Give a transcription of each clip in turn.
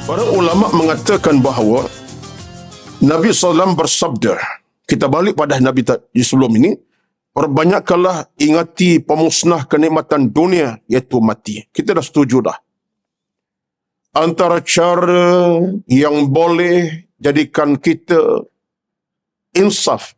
Para ulama mengatakan bahawa Nabi SAW bersabda, kita balik pada Nabi sebelum ini, perbanyakkanlah ingati pemusnah kenikmatan dunia, iaitu mati. Kita dah setuju dah. Antara cara yang boleh jadikan kita insaf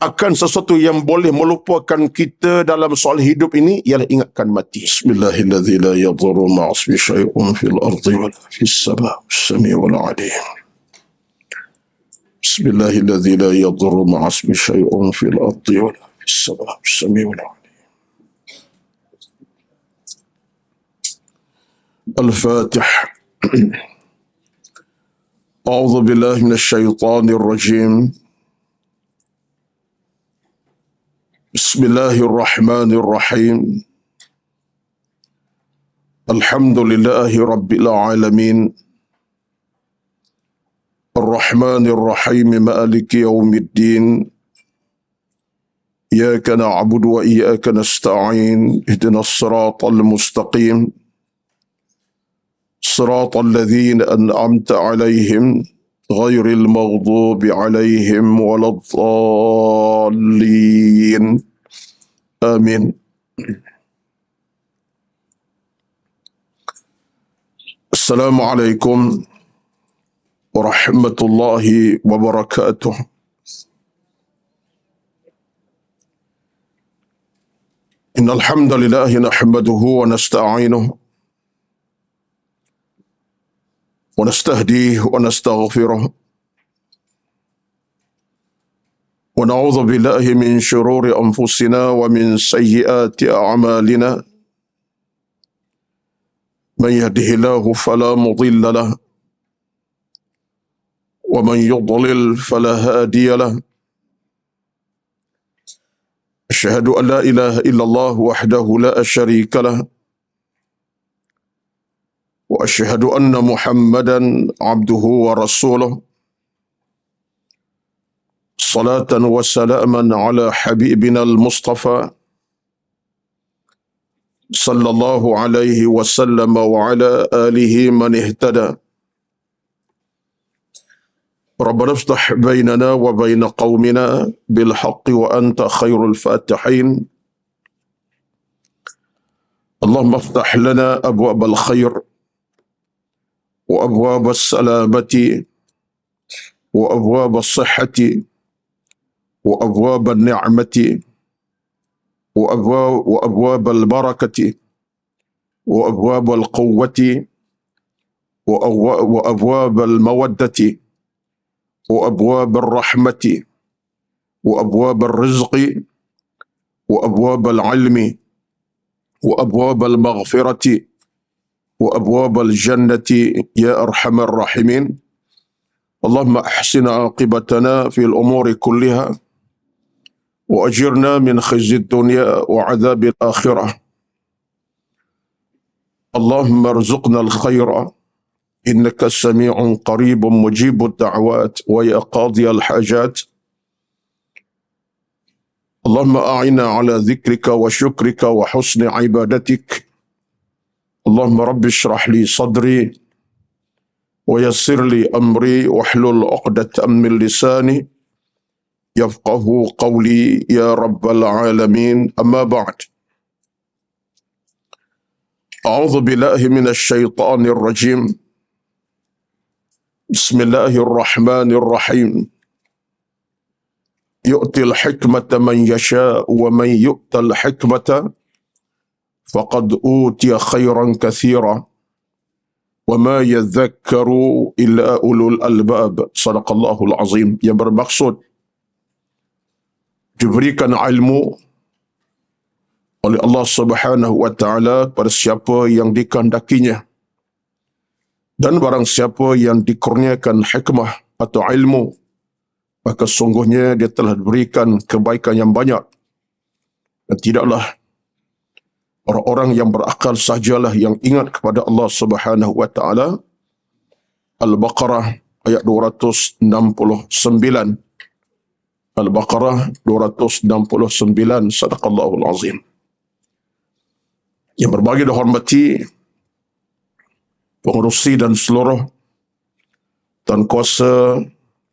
akan sesuatu yang boleh melupakan kita dalam soal hidup ini ialah ingatkan mati. Bismillahirrahmanirrahim. La yadurru ma'asmi syai'un fil ardi wa la fis sama' as-sami'ul 'alim. Bismillahirrahmanirrahim. La yadurru ma'asmi syai'un fil ardi wa la fis sama' as-sami'ul 'alim. Al-Fatih. A'udzu billahi minasyaitonir rajim. Bismillahirrahmanirrahim. Alhamdulillahi rabbil alamin. Ar-Rahmanir Rahim, Maliki yaumiddin. Iyyaka na'budu wa iyyaka nasta'in. Ihdinas siratal mustaqim. Siratal ladzina an'amta 'alaihim ghairil maghdubi 'alaihim waladdallin. Amin. Assalamualaikum warahmatullahi wabarakatuh. Innal hamdalillah nahmaduhu wa nasta'inuhu wa nastahdihi wa nastaghfiruh. ونعوذ بالله من شرور أنفسنا ومن سيئات أعمالنا من يهده الله فلا مضل له ومن يضلل فلا هادي له أشهد أن لا إله إلا الله وحده لا شريك له وأشهد أن محمدا عبده ورسوله صلاة وسلاما على حبيبنا المصطفى صلى الله عليه وسلم وعلى آله من اهتدى. ربنا افتح بيننا وبين قومنا بالحق وأنت خير الفاتحين. اللهم افتح لنا أبواب الخير وأبواب السلامة وأبواب الصحة وأبواب النعمة وأبواب البركة وأبواب القوة وأبواب المودة وأبواب الرحمة وأبواب الرزق وأبواب العلم وأبواب المغفرة وأبواب الجنة يا أرحم الراحمين. اللهم أحسن عاقبتنا في الأمور كلها وأجرنا من خزي الدنيا وعذاب الآخرة. اللهم ارزقنا الخير إنك سميع قريب مجيب الدعوات ويا قاضي الحاجات. اللهم أعنا على ذكرك وشكرك وحسن عبادتك. اللهم رب اشرح لي صدري ويسر لي أمري واحلل عقدة من لساني يفقه قولي يا رب العالمين. أما بعد، أعوذ بالله من الشيطان الرجيم. بسم الله الرحمن الرحيم. يؤتي الحكمة من يشاء ومن يؤت الحكمة فقد أوتي خيرا كثيرا وما يذكر إلا أولو الألباب. صدق الله العظيم. Yang bermaksud diberikan ilmu oleh Allah Subhanahu wa taala pada siapa yang dikehendakinya, dan barang siapa yang dikurniakan hikmah atau ilmu, maka sungguhnya dia telah diberikan kebaikan yang banyak. Dan tidaklah orang-orang yang berakal sahajalah yang ingat kepada Allah Subhanahu wa taala. Al-Baqarah ayat 269. Al-Baqarah 269. Sadaqallahul Azim. Yang berbahagia dan hormati, pengerusi dan seluruh tuan kuasa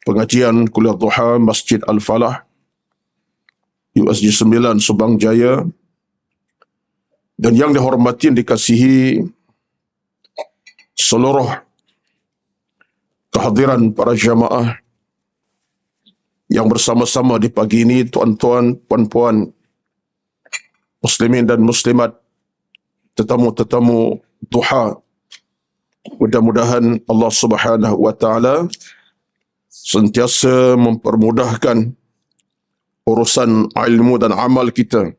pengajian kuliah duha Masjid Al-Falah USG 9 Subang Jaya, dan yang dihormati dan dikasihi seluruh kehadiran para jamaah yang bersama-sama di pagi ini, tuan-tuan, puan-puan, muslimin dan muslimat, tetamu-tetamu duha. Mudah-mudahan Allah Subhanahu wa taala sentiasa mempermudahkan urusan ilmu dan amal kita,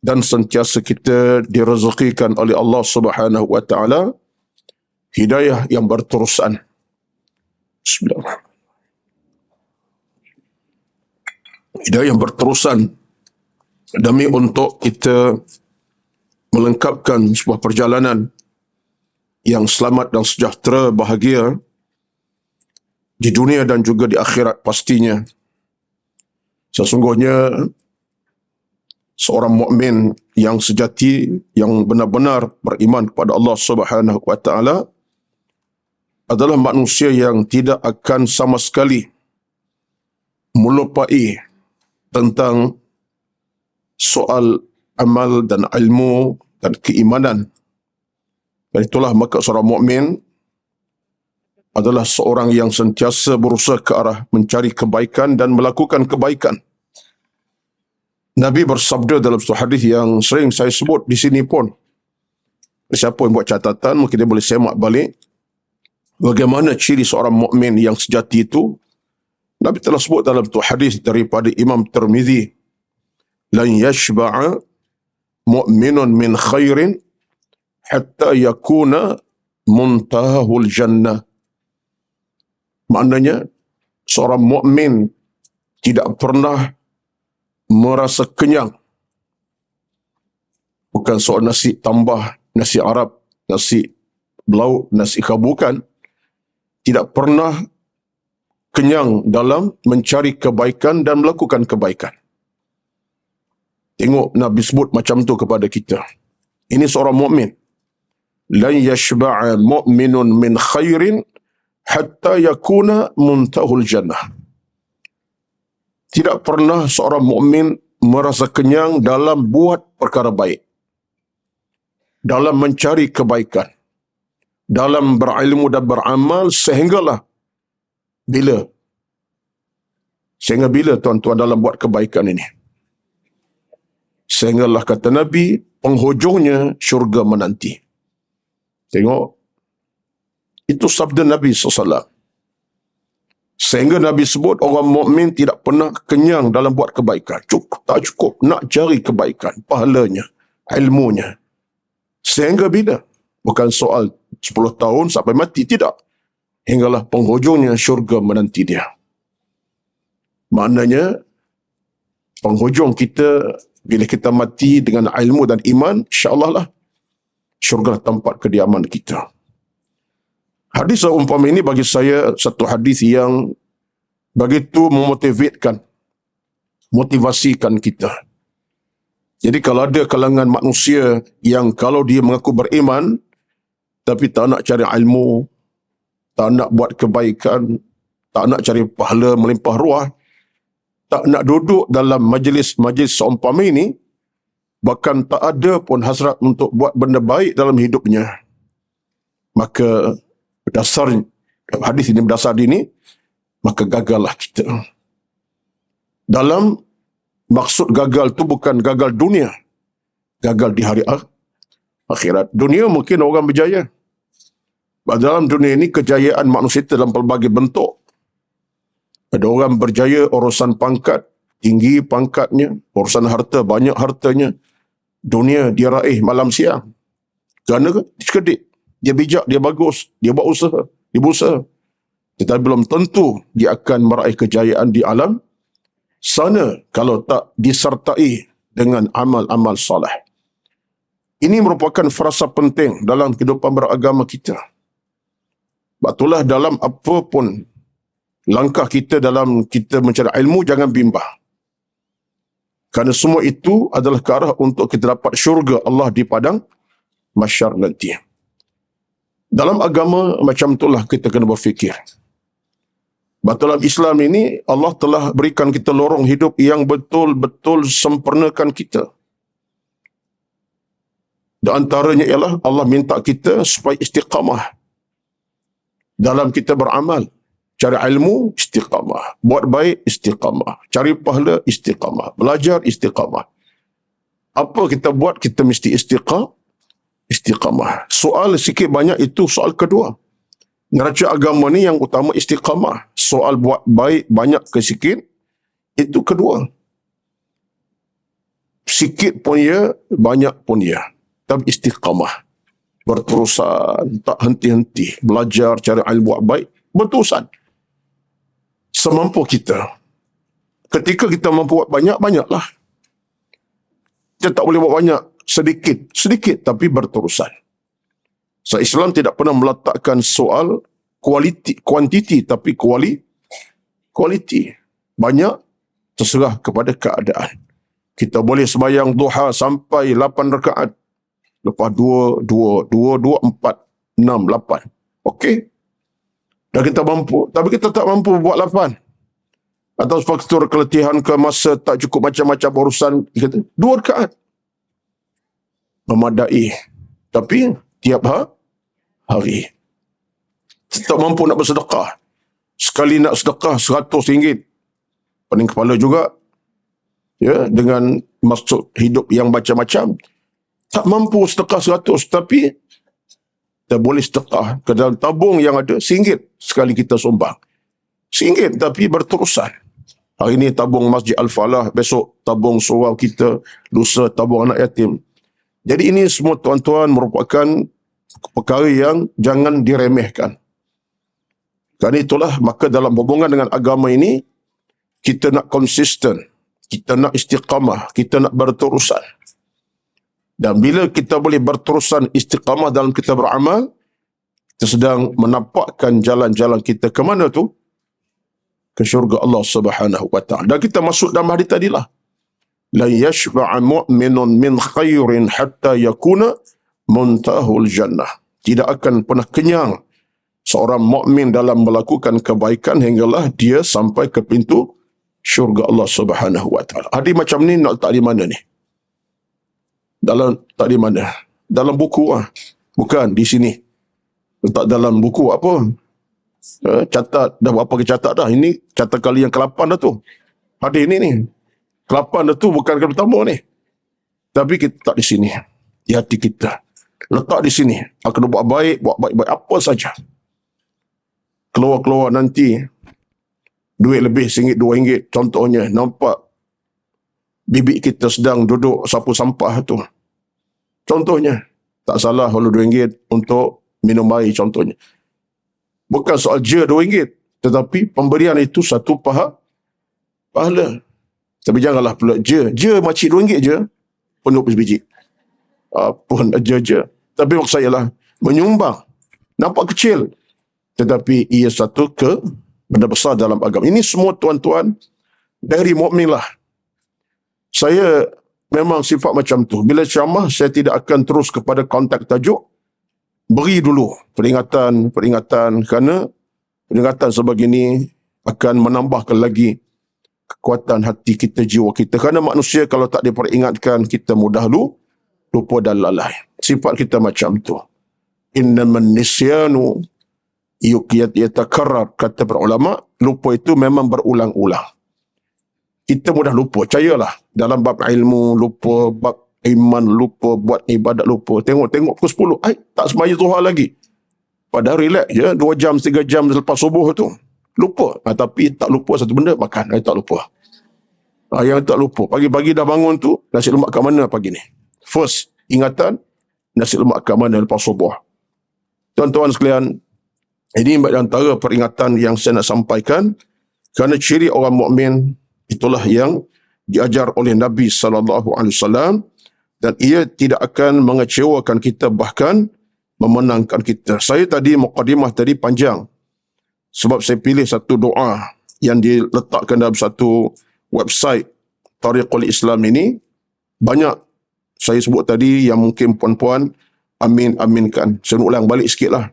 dan sentiasa kita direzekikan oleh Allah Subhanahu wa taala hidayah yang berterusan. Bismillahirrahmanirrahim. Hidayah yang berterusan demi untuk kita melengkapkan sebuah perjalanan yang selamat dan sejahtera, bahagia di dunia dan juga di akhirat pastinya. Sesungguhnya seorang mukmin yang sejati, yang benar-benar beriman kepada Allah Subhanahu wa taala adalah manusia yang tidak akan sama sekali melupai tentang soal amal dan ilmu dan keimanan. Dan itulah maka seorang mukmin adalah seorang yang sentiasa berusaha ke arah mencari kebaikan dan melakukan kebaikan. Nabi bersabda dalam satu hadis yang sering saya sebut di sini pun. Siapa yang buat catatan mungkin dia boleh semak balik bagaimana ciri seorang mukmin yang sejati itu. Nabi telah sebut dalam satu hadis daripada Imam Tirmizi, "Lan yashba'a mu'minun min khairin hatta yakuna muntahul jannah." Maknanya, seorang mukmin tidak pernah merasa kenyang. Bukan soal nasi tambah, nasi Arab, nasi belauk, nasi khabu, bukan. Tidak pernah kenyang dalam mencari kebaikan dan melakukan kebaikan. Tengok Nabi sebut macam tu kepada kita. Ini seorang mukmin. "Lan yashba'a mu'minun min khairin hatta yakuna muntahul jannah." Tidak pernah seorang mukmin merasa kenyang dalam buat perkara baik, dalam mencari kebaikan, dalam berilmu dan beramal, sehingga bila tuan-tuan dalam buat kebaikan ini? Sehinggalah kata Nabi, penghujungnya syurga menanti. Tengok, itu sabda Nabi SAW. Sehingga Nabi sebut orang mukmin tidak pernah kenyang dalam buat kebaikan. Tak cukup nak cari kebaikan, pahalanya, ilmunya. Sehingga bila? Bukan soal 10 tahun sampai mati, tidak. Hinggalah penghujungnya syurga menanti dia. Maknanya, penghujung kita bila kita mati dengan ilmu dan iman, insya-Allah lah syurga tempat kediaman kita. Hadis umpama ini bagi saya satu hadis yang begitu motivasikan kita. Jadi kalau ada kalangan manusia yang kalau dia mengaku beriman tapi tak nak cari ilmu, tak nak buat kebaikan, tak nak cari pahala melimpah ruah, tak nak duduk dalam majlis-majlis seumpama ini, bahkan tak ada pun hasrat untuk buat benda baik dalam hidupnya, maka hadis ini berdasar ini, maka gagallah kita. Dalam maksud gagal tu bukan gagal dunia, gagal di hari akhirat. Dunia mungkin orang berjaya. Dalam dunia ini kejayaan manusia dalam pelbagai bentuk. Ada orang berjaya urusan pangkat, tinggi pangkatnya, urusan harta, banyak hartanya. Dunia dia raih malam siang. Kerana sekedik. Dia bijak, dia bagus, dia buat usaha, dia berusaha. Tetapi belum tentu dia akan meraih kejayaan di alam sana kalau tak disertai dengan amal-amal soleh. Ini merupakan frasa penting dalam kehidupan beragama kita. Itulah dalam apa pun langkah kita dalam kita mencari ilmu, jangan bimbang. Kerana semua itu adalah ke arah untuk kita dapat syurga Allah di padang mahsyar nanti. Dalam agama macam itulah kita kena berfikir. Dalam Islam ini Allah telah berikan kita lorong hidup yang betul-betul sempurnakan kita. Di antaranya ialah Allah minta kita supaya istiqamah dalam kita beramal. Cari ilmu, istiqamah. Buat baik, istiqamah. Cari pahala, istiqamah. Belajar, istiqamah. Apa kita buat, kita mesti istiqamah. Soal sikit banyak itu soal kedua. Neraca agama ni yang utama istiqamah. Soal buat baik banyak ke sikit, itu kedua. Sikit pun ya, banyak pun ya. Tapi istiqamah. Berterusan, tak henti-henti. Belajar, cari ilmu buat baik, berterusan. Semampu kita. Ketika kita mampu buat banyak, banyaklah. Kita tak boleh buat banyak, sedikit, tapi berterusan. So, Islam tidak pernah meletakkan soal kuantiti, tapi kualiti. Banyak terserah kepada keadaan. Kita boleh sembahyang duha sampai 8 rakaat. Lepas 2, 4, 6, 8. Okey? Dan kita mampu. Tapi kita tak mampu buat 8. Atau faktor keletihan ke masa tak cukup macam-macam urusan. Kita 2 rakaat. Memadai. Tapi tiap hari. Tak mampu nak bersedekah. Sekali nak sedekah RM100. Pening kepala juga. Ya, dengan maksud hidup yang macam-macam. Tak mampu sedekah 100. Tapi kita boleh sedekah ke dalam tabung yang ada RM1 sekali kita sumbang. RM1 tapi berterusan. Hari ini tabung Masjid Al-Falah, besok tabung surau kita, lusa tabung anak yatim. Jadi ini semua tuan-tuan merupakan perkara yang jangan diremehkan. Kerana itulah, maka dalam hubungan dengan agama ini, kita nak konsisten, kita nak istiqamah, kita nak berterusan. Dan bila kita boleh berterusan istiqamah dalam kita beramal, kita sedang menampakkan jalan-jalan kita ke mana tu? Ke syurga Allah Subhanahu wa ta'ala. Dan kita masuk dalam hadis tadilah. La yashba'a mu'minun min khairin hatta yakuna muntahul jannah. Tidak akan pernah kenyang seorang mukmin dalam melakukan kebaikan hinggalah dia sampai ke pintu syurga Allah Subhanahu wa ta'ala. Hadis macam ni nak letak di mana ni? Tak di mana? Dalam buku lah. Bukan di sini. Letak dalam buku apa? Catat. Dah berapa kali catat dah. Ini catat kali yang ke-8 dah tu. Hadis ni. Ke-8 dah tu bukan kali pertama ni. Tapi kita tak di sini. Di hati kita. Letak di sini. Akan buat baik apa saja. Keluar-keluar nanti. Duit lebih RM1, RM2. Contohnya. Nampak bibik kita sedang duduk sapu sampah tu. Contohnya. Tak salah kalau RM2 untuk minum air contohnya. Bukan soal je RM2. Tetapi pemberian itu satu pahala. Tapi janganlah pula je. Je makcik RM2 je. Penuh biji. Pun je. Tapi maksud saya lah. Menyumbang. Nampak kecil. Tetapi ia satu benda besar dalam agama. Ini semua tuan-tuan dari mukmin lah. Saya memang sifat macam tu. Bila ceramah, saya tidak akan terus kepada konteks tajuk. Beri dulu peringatan. Kerana peringatan sebegini akan menambahkan lagi kekuatan hati kita, jiwa kita. Kerana manusia kalau tak diperingatkan, kita mudah lupa dan lalai. Sifat kita macam tu. Innaman nisyanu yatakarrar, kata para ulama, lupa itu memang berulang-ulang. Kita mudah lupa, percayalah. Dalam bab ilmu, lupa. Bab iman, lupa. Buat ibadat, lupa. Tengok pukul 10. Tak sembahyang Zuhur lagi. Padahal relax je. 2 jam, 3 jam selepas subuh tu. Lupa. Tapi tak lupa satu benda, makan. Tak lupa. Yang tak lupa. Pagi-pagi dah bangun tu, nasi lemak kat mana pagi ni? First, ingatan, nasi lemak kat mana lepas subuh. Tuan-tuan sekalian, ini antara peringatan yang saya nak sampaikan. Kerana ciri orang mukmin itulah yang diajar oleh Nabi SAW, dan ia tidak akan mengecewakan kita, bahkan memenangkan kita. Saya tadi, mukadimah tadi panjang. Sebab saya pilih satu doa yang diletakkan dalam satu website Tariqul Islam ini. Banyak saya sebut tadi yang mungkin puan-puan aminkan. Saya ulang balik sikit lah.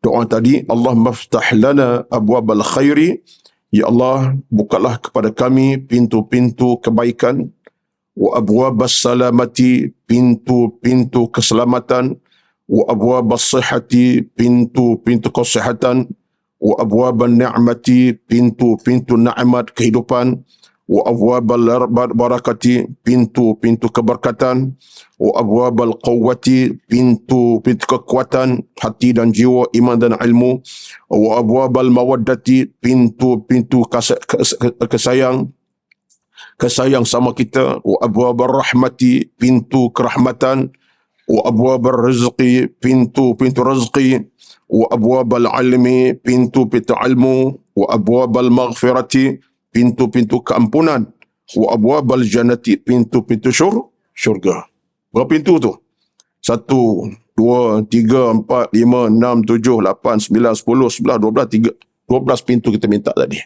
Doa tadi, Allah maftah lana abwabal khairi. Ya Allah, bukalah kepada kami pintu-pintu kebaikan. Wa abwabas salamati, pintu-pintu keselamatan. Wa abwabas sihati, pintu-pintu kesehatan. Wa abwaban ni'mati, pintu-pintu nikmat kehidupan. Wa abwabal barakati, pintu-pintu keberkatan. Wa abwabal quwwati, pintu-pintu kekuatan hati dan jiwa, iman dan ilmu. Wa abwabal mawaddati, pintu-pintu kesayang sama kita. Wa abwabar rahmati, pintu kerahmatan. Wa abwabar rizqi, pintu-pintu rezeki. Wa abwabal ilmi, pintu-pintu ilmu. Wa abwabal maghfirati, pintu-pintu keampunan. Wa abwabal jannati, pintu-pintu syurga. Berapa pintu tu? 1, 2, 3, 4, 5, 6, 7, 8, 9, 10, 11, 12, 13. 12 pintu kita minta tadi.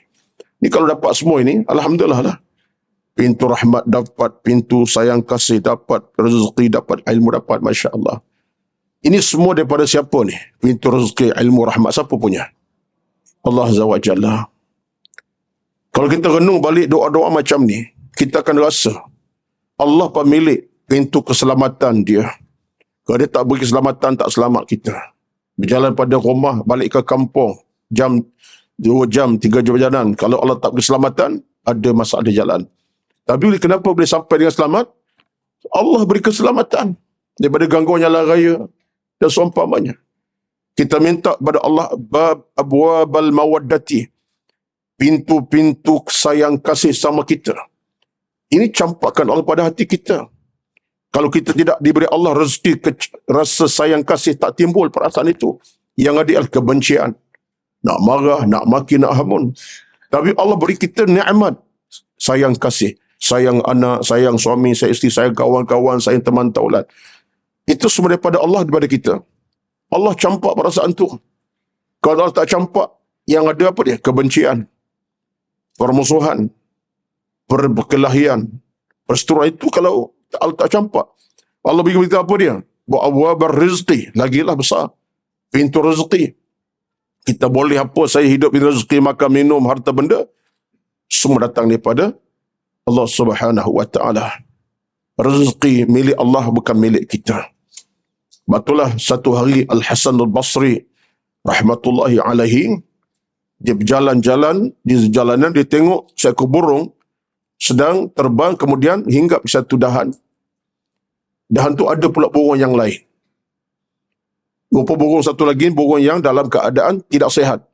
Ni kalau dapat semua ini, alhamdulillah lah. Pintu rahmat dapat, pintu sayang kasih dapat, rezeki dapat, ilmu dapat, Masya Allah. Ini semua daripada siapa ni? Pintu rezeki, ilmu, rahmat, siapa punya? Allah Azza wa Jalla. Kalau kita renung balik doa-doa macam ni, kita akan rasa Allah pemilik pintu keselamatan dia. Kalau dia tak beri keselamatan, tak selamat kita. Berjalan pada rumah, balik ke kampung, 2 jam, 3 jam perjalanan. Kalau Allah tak beri keselamatan, ada masalah di jalan. Tapi kenapa boleh sampai dengan selamat? Allah beri keselamatan daripada gangguan jalan raya dan seumpamanya. Kita minta kepada Allah bab abwabal mawaddati, pintu-pintu sayang kasih sama kita. Ini campakkan Allah pada hati kita. Kalau kita tidak diberi Allah rezeki, rasa sayang kasih tak timbul perasaan itu. Yang ada adalah kebencian. Nak marah, nak maki, nak hamun. Tapi Allah beri kita nikmat sayang kasih. Sayang anak, sayang suami, sayang isteri, sayang kawan-kawan, sayang teman taulat. Itu semua daripada Allah, daripada kita. Allah campak perasaan tu. Kalau Allah tak campak, yang ada apa dia? Kebencian, permusuhan, perkelahian, perseteruan. Itu kalau Allah tak campak. Allah bagi kita apa dia? Abwabar rizqi, lagilah besar. Pintu rezeki. Kita boleh apa, saya hidup di rezeki, makan, minum, harta benda. Semua datang daripada Allah Subhanahu wa ta'ala. Rezeki milik Allah, bukan milik kita. Betullah satu hari Al-Hasan Al-Basri rahmatullahi alaihi, dia berjalan-jalan, di jalanan dia tengok seekor burung sedang terbang, kemudian hinggap di satu dahan. Dahan tu ada pula burung yang lain. Rupa burung satu lagi, burung yang dalam keadaan tidak sehat.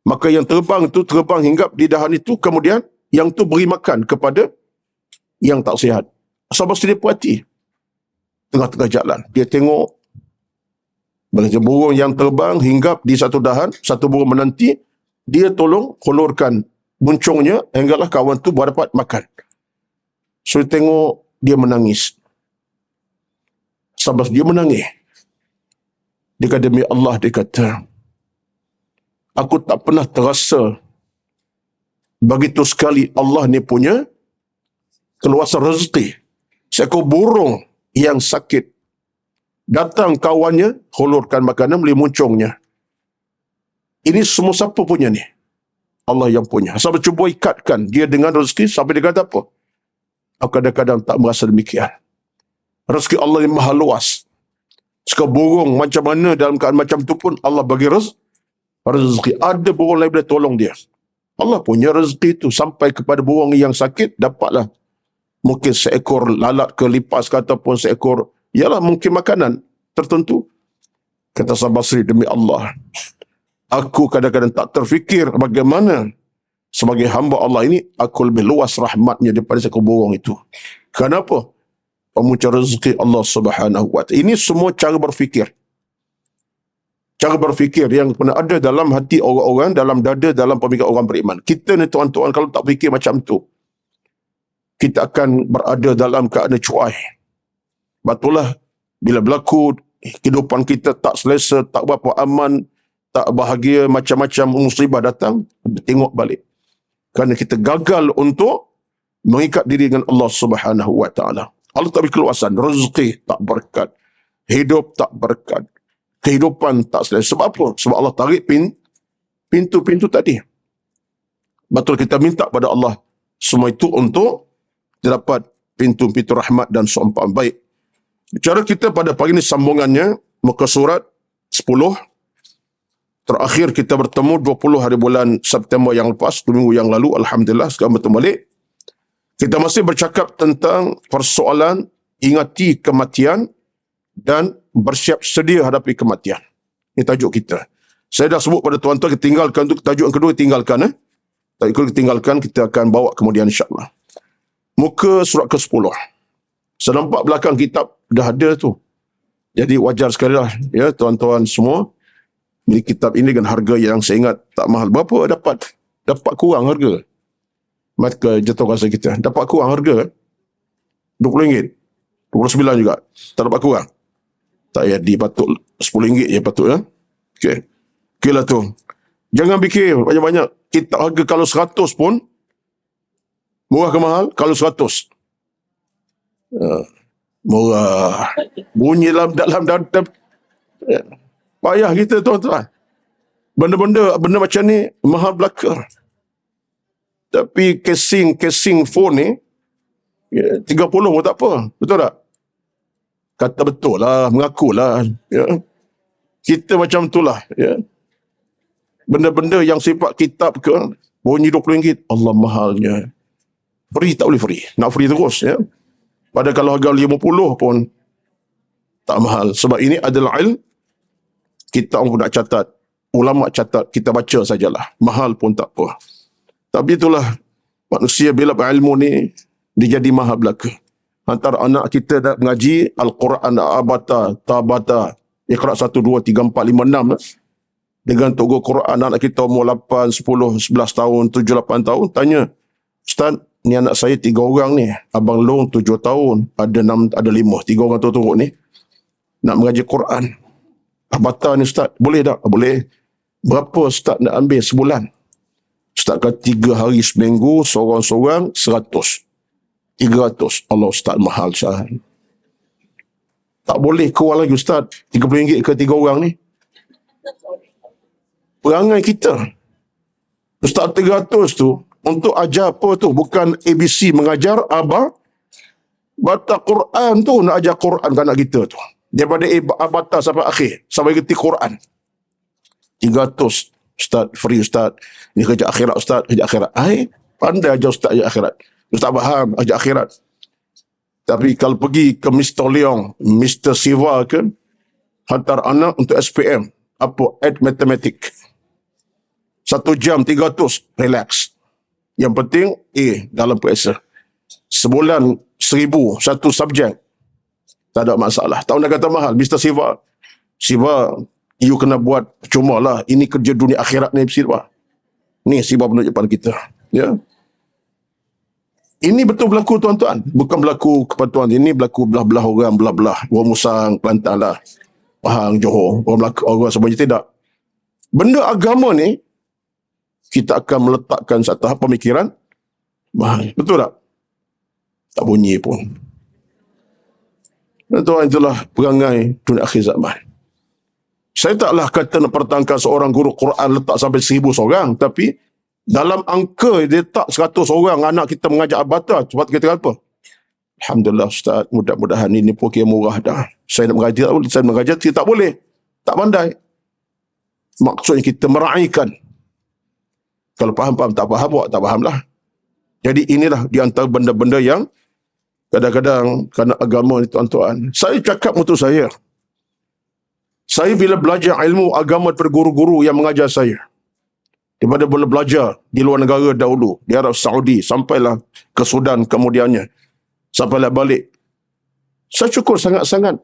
Maka yang terbang itu terbang hinggap di dahan itu, kemudian yang tu beri makan kepada yang tak sihat. Sahabat dia puati. Tengah-tengah jalan, dia tengok bila burung yang terbang hinggap di satu dahan, satu burung menanti, dia tolong hulurkan buncungnya hinggalah kawan tu dapat makan. So dia tengok, dia menangis. Sahabat dia menangis. Dia kata, demi Allah, dia kata, aku tak pernah terasa begitu sekali Allah ni punya keluasan rezeki. Seekor burung yang sakit, datang kawannya, hulurkan makanan, beli muncungnya. Ini semua siapa punya ni? Allah yang punya. Sampai cuba ikatkan dia dengan rezeki, sampai dia kata apa? Aku kadang-kadang tak merasa demikian. Rezeki Allah yang maha luas. Sekarang burung macam mana dalam keadaan macam tu pun Allah bagi rezeki. Ada burung lain boleh tolong dia. Allah punya rezeki itu sampai kepada burung yang sakit, dapatlah mungkin seekor lalat ke lipas ke ataupun seekor, ialah mungkin makanan tertentu. Kata sahabat Basri, demi Allah, aku kadang-kadang tak terfikir bagaimana sebagai hamba Allah ini, aku lebih luas rahmatnya daripada seekor burung itu. Kenapa? Pemuncak rezeki Allah Subhanahu wa ta'ala. Ini semua cara berfikir. Cara berfikir yang pernah ada dalam hati orang-orang, dalam dada, dalam pemikiran orang beriman. Kita ni tuan-tuan, kalau tak fikir macam tu, kita akan berada dalam keadaan cuai. Betullah, bila berlaku kehidupan kita tak selesa, tak berapa aman, tak bahagia, macam-macam musibah datang, tengok balik. Kerana kita gagal untuk mengikat diri dengan Allah Subhanahu wa ta'ala. Allah tak beri keluasan, rezeki tak berkat, hidup tak berkat, kehidupan tak selesa. Sebab apa? Sebab Allah tarik pintu-pintu tadi. Betul, kita minta pada Allah semua itu untuk dapat pintu-pintu rahmat dan seumpama. Baik. Bicara kita pada pagi ini sambungannya, muka surat 10. Terakhir kita bertemu 20 hari bulan September yang lepas, 2 minggu yang lalu. Alhamdulillah, sekarang bertemu balik. Kita masih bercakap tentang persoalan ingati kematian dan bersiap sedia hadapi kematian. Ini tajuk kita. Saya dah sebut pada tuan-tuan, kita tinggalkan untuk tajuk yang kedua, tinggalkan. Tajuk kedua tinggalkan, kita akan bawa kemudian insyaAllah. Muka surat ke-10. Saya nampak belakang kitab dah ada tu. Jadi wajar sekali lah, ya tuan-tuan semua. Beli kitab ini dengan harga yang saya ingat tak mahal. Berapa dapat? Dapat kurang harga. Maka jatuh rasa kita. Dapat kurang harga. RM20. RM29 juga. Tak dapat kurang. Tak payah patut RM10 je patut. Ya? Okey. Okey lah tu. Jangan fikir banyak-banyak. Kitab harga kalau 100 pun murah ke mahal? Kalau 100. Murah. Bunyi dalam payah kita tuan-tuan. Benda macam ni mahal belaka. Tapi casing phone ni 30 pun tak apa. Betul tak? Kata betul lah, mengakulah. Ya. Kita macam itulah. Ya. Benda-benda yang sifat kitab ke, bunyi RM20. Allah mahalnya. Free tak boleh free. Nak free terus. Ya. Padahal kalau harga 50 pun tak mahal. Sebab ini adalah ilmu. Kita pun nak catat. Ulama catat. Kita baca sajalah. Mahal pun tak apa. Tapi itulah. Manusia bila berilmu ni. Dia jadi mahal belaka. Antara anak kita dah mengaji Al-Quran, Abata, Tabata, Iqra 1, 2, 3, 4, 5, 6. Dengan Togo Quran, anak kita umur 8, 10, 11 tahun, 7, 8 tahun. Tanya, Ustaz, ni anak saya 3 orang ni. Abang Long 7 tahun. Ada 6, ada 5. 3 orang turut ni. Nak mengaji Quran. Abata ni Ustaz, boleh tak? Boleh. Berapa Ustaz nak ambil sebulan? Ustaz kata 3 hari seminggu, seorang-seorang 100. 300. Allah Ustaz, mahal Ustaz. Tak boleh kurang lagi Ustaz. RM30 ke 3 orang ni? Perangai kita. Ustaz 300 tu, untuk ajar apa tu? Bukan ABC mengajar, Bata Quran tu, nak ajar Quran ke anak kita tu. Daripada Abata sampai akhir, sampai kerti Quran. 300. Ustaz, free Ustaz. Ini kerja akhirat Ustaz, kerja akhirat. Pandai ajar Ustaz kerja akhirat. Ustaz faham kerja akhirat. Tapi kalau pergi ke Mr. Leong, Mr. Siva ke, hantar anak untuk SPM. Apa? Add Mathematic. 1 jam 300. Relax. Yang penting dalam periksa. Sebulan 1,000, satu subjek. Tak ada masalah. Tak nak kata mahal. Mr. Siva, you kena buat cuma lah. Ini kerja dunia akhirat ni, Siva. Ni Siva penunjuk pada kita. Ya. Ini betul berlaku tuan-tuan. Bukan berlaku kepada tuan. Ini berlaku belah-belah orang, belah-belah. Orang Musang, Kelantan lah. Pahang, Johor. Orang semuanya tidak. Benda agama ni, kita akan meletakkan satu tahap pemikiran mahal. Betul tak? Tak bunyi pun. Tuan, itulah perangai dunia akhir zaman. Saya taklah kata nak pertahankan seorang guru Quran letak sampai 1,000 seorang. Tapi dalam angka dia tak 100 orang anak kita mengajar Abata. Sebab kita kata apa? Alhamdulillah Ustaz, mudah-mudahan ini pun kira murah dah. Saya nak mengajar, saya mengajar, tak boleh. Tak pandai. Maksudnya kita meraihkan. Kalau faham-faham, tak faham, buat tak faham lah. Jadi inilah di antara benda-benda yang kadang-kadang kerana agama ni tuan-tuan. Saya cakap untuk saya bila belajar ilmu agama daripada guru-guru yang mengajar saya. Daripada boleh belajar di luar negara dahulu, di Arab Saudi, sampailah ke Sudan kemudiannya. Sampailah balik. Saya syukur sangat-sangat.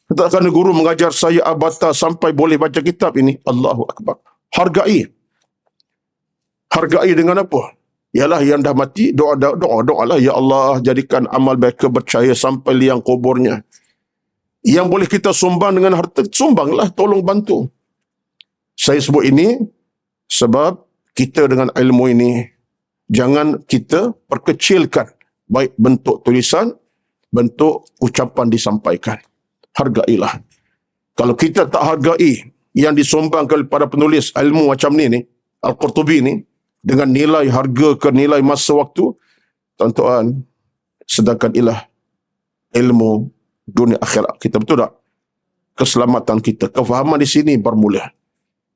Kerana guru mengajar saya Abata sampai boleh baca kitab ini. Allahu Akbar. Hargai. Hargai dengan apa? Ialah yang dah mati, doa-doalah. Ya Allah, jadikan amal mereka bercahaya sampai liang kuburnya. Yang boleh kita sumbang dengan harta, sumbanglah, tolong bantu. Saya sebut ini sebab kita dengan ilmu ini, jangan kita perkecilkan. Baik bentuk tulisan, bentuk ucapan disampaikan. Hargailah. Kalau kita tak hargai yang disumbangkan kepada penulis ilmu macam ni, Al-Qurtubi ni, dengan nilai harga ke nilai masa waktu, tuan-tuan, sedangkan ialah ilmu dunia akhirat kita, betul tak? Keselamatan kita, kefahaman di sini bermula.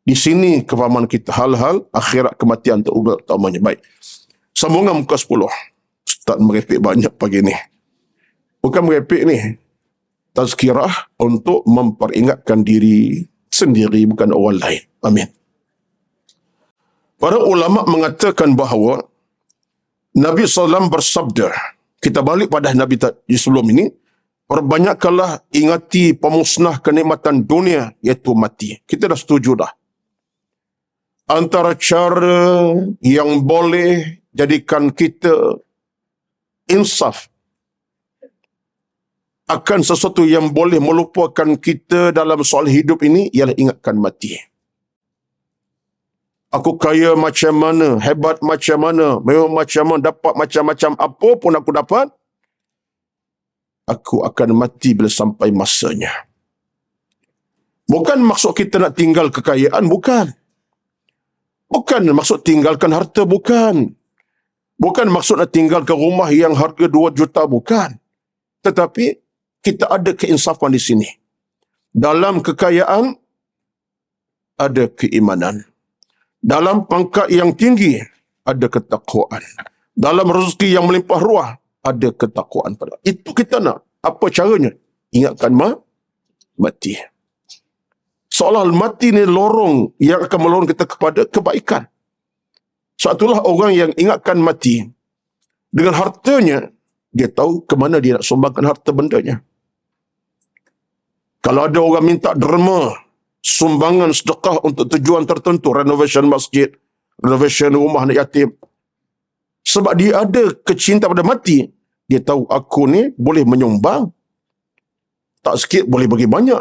Di sini kefahaman kita, hal-hal akhirat kematian terutamanya. Baik. Sambungan muka 10. Ustaz merepek banyak pagi ni. Bukan merepek ni. Tazkirah untuk memperingatkan diri sendiri, bukan orang lain. Amin. Para ulama mengatakan bahawa Nabi SAW bersabda, kita balik pada Nabi sebelum ini, perbanyakkanlah ingati pemusnah kenikmatan dunia, iaitu mati. Kita dah setuju dah. Antara cara yang boleh jadikan kita insaf akan sesuatu yang boleh melupakan kita dalam soal hidup ini ialah ingatkan mati. Aku kaya macam mana, hebat macam mana, mewah macam mana, dapat macam-macam apa pun aku dapat, aku akan mati bila sampai masanya. Bukan maksud kita nak tinggal kekayaan, bukan. Bukan maksud tinggalkan harta, bukan. Bukan maksud nak tinggalkan rumah yang harga 2 juta, bukan. Tetapi kita ada keinsafan di sini. Dalam kekayaan, ada keimanan. Dalam pangkat yang tinggi, ada ketakwaan. Dalam rezeki yang melimpah ruah, ada ketakwaan. Itu kita nak. Apa caranya? Ingatkan mati. Seolah mati ni lorong yang akan melorong kita kepada kebaikan. Sebab itulah orang yang ingatkan mati, dengan hartanya, dia tahu ke mana dia nak sumbangkan harta bendanya. Kalau ada orang minta derma, sumbangan sedekah untuk tujuan tertentu, renovation masjid, renovation rumah anak yatim, sebab dia ada kecinta pada mati, dia tahu aku ni boleh menyumbang. Tak sikit, boleh bagi banyak.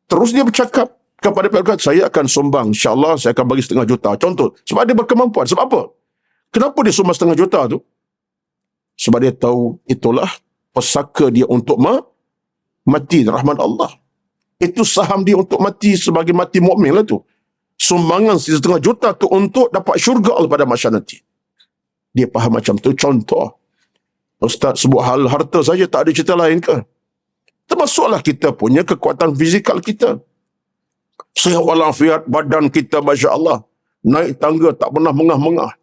Terus dia bercakap kepada pihak, saya akan sumbang, insyaAllah saya akan bagi 1/2 juta. Contoh, sebab dia berkemampuan. Sebab apa? Kenapa dia sumbang 1/2 juta tu? Sebab dia tahu itulah pesaka dia untuk mati rahmat Allah. Itu saham dia untuk mati sebagai mati mukmin lah tu. Sumbangan 1/2 juta tu untuk dapat syurga Allah pada masa nanti. Dia faham macam tu. Contoh, Ustaz sebut hal harta saja, tak ada cerita lain ke? Termasuklah kita punya kekuatan fizikal kita. Sihat walafiat, badan kita Masya Allah. Naik tangga tak pernah mengah-mengah.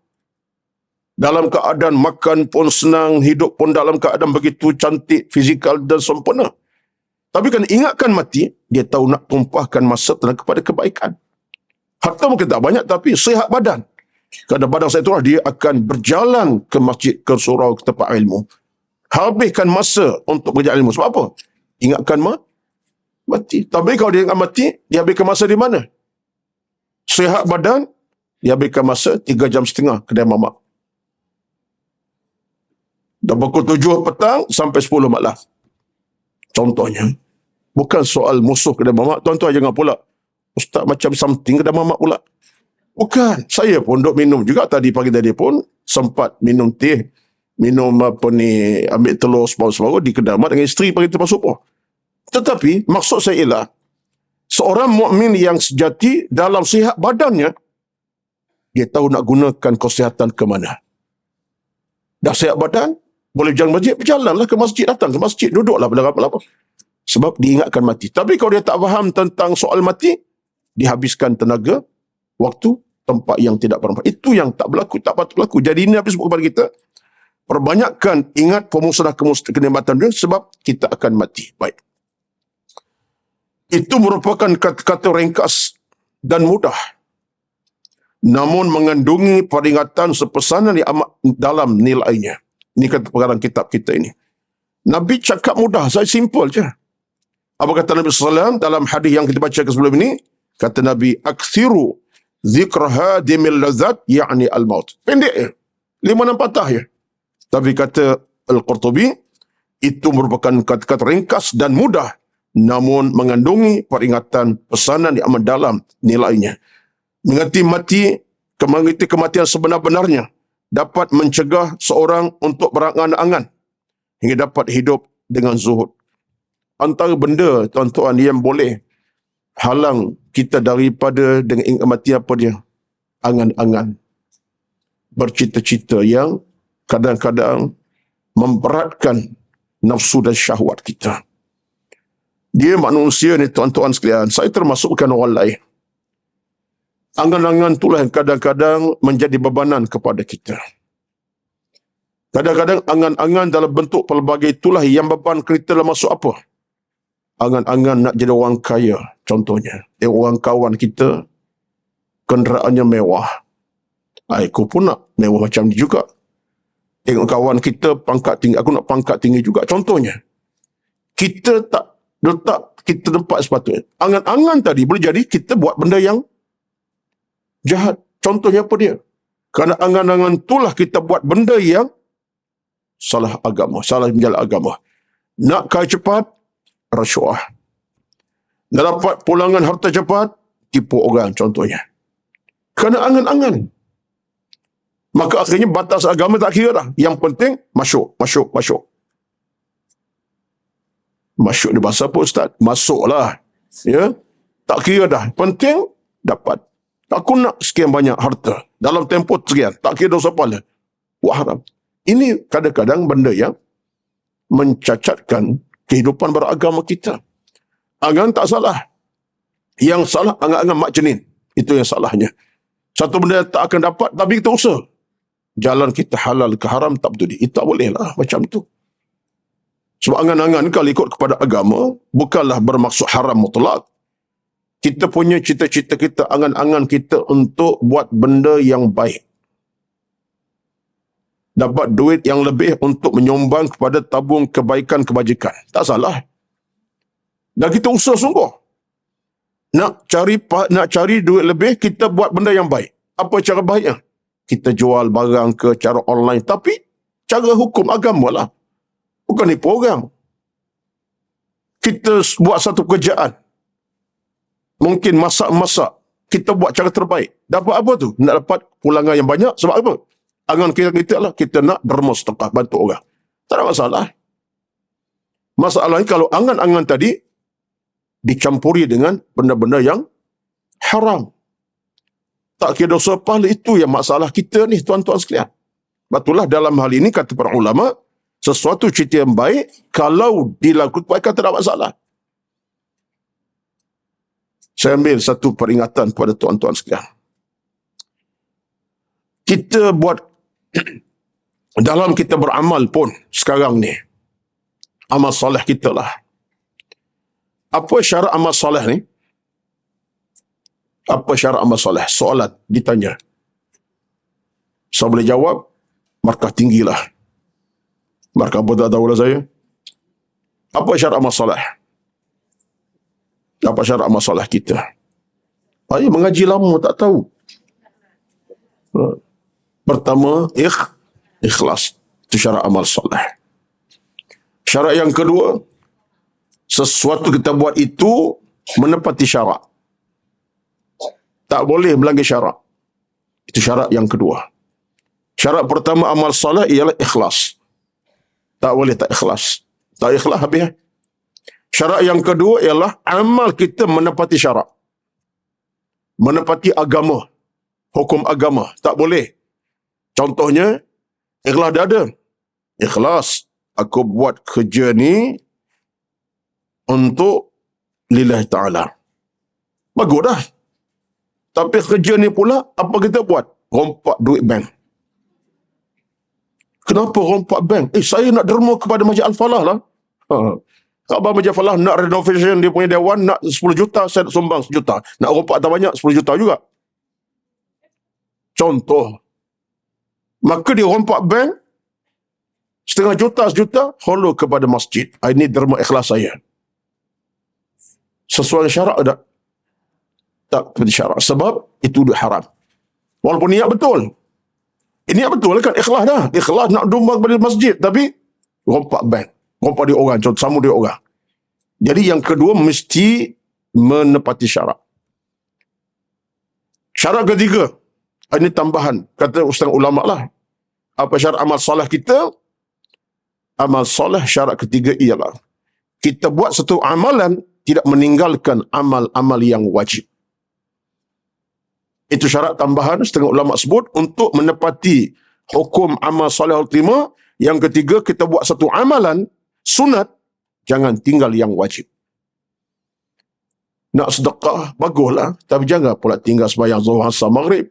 Dalam keadaan makan pun senang, hidup pun dalam keadaan begitu cantik, fizikal dan sempurna. Tapi kan ingatkan mati, dia tahu nak tumpahkan masa tenaga kepada kebaikan. Harta mungkin tak banyak, tapi sihat badan. Kerana badan saya itulah dia akan berjalan ke masjid, ke surau, ke tempat ilmu. Habiskan masa untuk berjalan ilmu. Sebab apa? Ingatkan mati. Tapi kalau dia ingat mati, dia habiskan masa di mana? Sihat badan, dia habiskan masa 3 jam setengah kedai mamak. Dan pukul 7 petang sampai 10 malam. Contohnya. Bukan soal musuh kedai mamak. Tuan-tuan jangan pula, Ustaz macam something kedai mamak pula. Bukan. Saya pun duk minum juga tadi pagi tadi pun sempat minum teh, minum ambil telur separuh-separuh di kedai mamak dengan isteri pagi tempat subuh. Tetapi maksud saya ialah seorang mukmin yang sejati dalam sihat badannya, dia tahu nak gunakan kesihatan ke mana. Dah sihat badan, boleh jalan masjid, berjalanlah ke masjid, datang ke masjid, duduklah berapa-apa. Sebab diingatkan mati. Tapi kalau dia tak faham tentang soal mati, dihabiskan tenaga, waktu, tempat yang tidak bermanfaat. Itu yang tak berlaku, tak patut berlaku. Jadi ini Nabi sebut kepada kita, perbanyakkan ingat pemusnah kenikmatan dunia sebab kita akan mati. Baik. Itu merupakan kata-kata ringkas dan mudah, namun mengandungi peringatan sepesanan yang amat dalam nilainya. Ini kata pengarang kitab kita ini. Nabi cakap mudah, saya simple je. Apa kata Nabi SAW dalam hadis yang kita baca sebelum ini? Kata Nabi, akthiru zikraha dimil lazat, ya'ni al-maut. Pendek je. 5-6 patah je. Tapi kata Al-Qurtubi, itu merupakan kata-kata ringkas dan mudah, namun mengandungi peringatan pesanan yang amat dalam nilainya. Mengingati kematian sebenar-benarnya dapat mencegah seorang untuk berangan-angan hingga dapat hidup dengan zuhud. Antara benda, tuan-tuan, yang boleh halang kita daripada dengan ingat mati apa dia? Angan-angan. Bercita-cita yang kadang-kadang memberatkan nafsu dan syahwat kita. Dia manusia ni tuan-tuan sekalian. Saya termasuk bukan orang lain. Angan-angan itulah yang kadang-kadang menjadi bebanan kepada kita. Kadang-kadang angan-angan dalam bentuk pelbagai itulah yang beban kita dalam masuk apa? Angan-angan nak jadi orang kaya. Contohnya, orang kawan kita kenderaannya mewah. Aku pun nak mewah macam ni juga. Tengok kawan kita pangkat tinggi, aku nak pangkat tinggi juga. Contohnya, kita tak letak kita tempat sepatutnya. Angan-angan tadi boleh jadi kita buat benda yang jahat. Contohnya apa dia? Kerana angan-angan itulah kita buat benda yang salah agama, salah menjalan agama. Nak kaya cepat, rasuah. Nak dapat pulangan harta cepat, tipu orang contohnya. Kerana angan-angan. Maka akhirnya batas agama tak kira dah. Yang penting, masuk. Masuk ni bahasa apa Ustaz? Masuklah. Ya? Tak kira dah. Penting, dapat. Aku nak sekian banyak harta. Dalam tempoh sekian. Tak kira dosa pahala. Wah haram. Ini kadang-kadang benda yang mencacatkan kehidupan beragama kita. Angan tak salah. Yang salah, angan-angan mak jenin. Itu yang salahnya. Satu benda tak akan dapat, tapi kita usaha. Jalan kita halal ke haram tak betul. Itu tak boleh lah macam tu. Sebab angan-angan kalau ikut kepada agama, bukanlah bermaksud haram mutlak. Kita punya cita-cita kita, angan-angan kita untuk buat benda yang baik. Dapat duit yang lebih untuk menyumbang kepada tabung kebaikan kebajikan. Tak salah. Dan kita usaha sungguh. Nak cari duit lebih, kita buat benda yang baik. Apa cara baiknya? Kita jual barang ke cara online. Tapi cara hukum agama lah. Bukan nipu orang. Kita buat satu pekerjaan. Mungkin masak-masak. Kita buat cara terbaik. Dapat apa tu? Nak dapat pulangan yang banyak. Sebab apa? Angan kita lah. Kita nak derma sedekah bantu orang. Tak ada masalah. Masalahnya kalau angan-angan tadi dicampuri dengan benda-benda yang haram. Tak kira dosa pahala, itu yang masalah kita ni tuan-tuan sekalian. Betullah dalam hal ini kata para ulama, sesuatu cerita yang baik kalau dilakukan tak ada masalah. Saya ambil satu peringatan kepada tuan-tuan sekalian. Kita buat dalam kita beramal pun sekarang ni, amal soleh kita lah. Apa syarat amal soleh ni? Apa syarat amal soleh? Soalan ditanya. Saya boleh jawab, markah tinggilah. Markah apa tak tahulah saya. Apa syarat amal soleh? Apa syarat amal soleh kita? Saya mengaji lama tak tahu. Pertama, ikhlas. Itu syarat amal soleh. Syarat yang kedua, sesuatu kita buat itu menepati syarat. Tak boleh melanggar syarat. Itu syarat yang kedua. Syarat pertama amal soleh ialah ikhlas. Tak boleh tak ikhlas. Tak ikhlas habis. Syarat yang kedua ialah amal kita menepati syarat. Menepati agama. Hukum agama. Tak boleh. Contohnya, ikhlas dada. Ikhlas. Aku buat kerja ni untuk lillahi ta'ala. Bagus dah. Tapi kerja ni pula, apa kita buat? Rompak duit bank. Kenapa rompak bank? Saya nak derma kepada Masjid Al-Falah lah. Abang Masjid Al-Falah nak renovation dia punya dewan, nak 10 juta, saya nak sumbang 1 juta. Nak rompak tak banyak, 10 juta juga. Contoh. Maka dia rompak bank, setengah juta, 1 juta, hollow kepada masjid. Ini derma ikhlas saya. Sesuai syarat tak? Tak seperti syarat. Sebab itu duit haram. Walaupun niat betul. Niat betul kan ikhlas dah. Ikhlas nak dumbang kepada masjid. Tapi rompak bank. Rompak duit orang. Contoh sama duit orang. Jadi yang kedua mesti menepati syarat. Syarat ketiga. Ini tambahan. Kata ustaz ulama lah. Apa syarat amal soleh kita? Amal soleh syarat ketiga ialah kita buat satu amalan tidak meninggalkan amal-amal yang wajib. Itu syarat tambahan setengah ulama sebut untuk menepati hukum amal soleh ultima. Yang ketiga, kita buat satu amalan sunat, jangan tinggal yang wajib. Nak sedekah, baguslah. Tapi jangan pula tinggal sembahyang zuhur, asar, maghrib.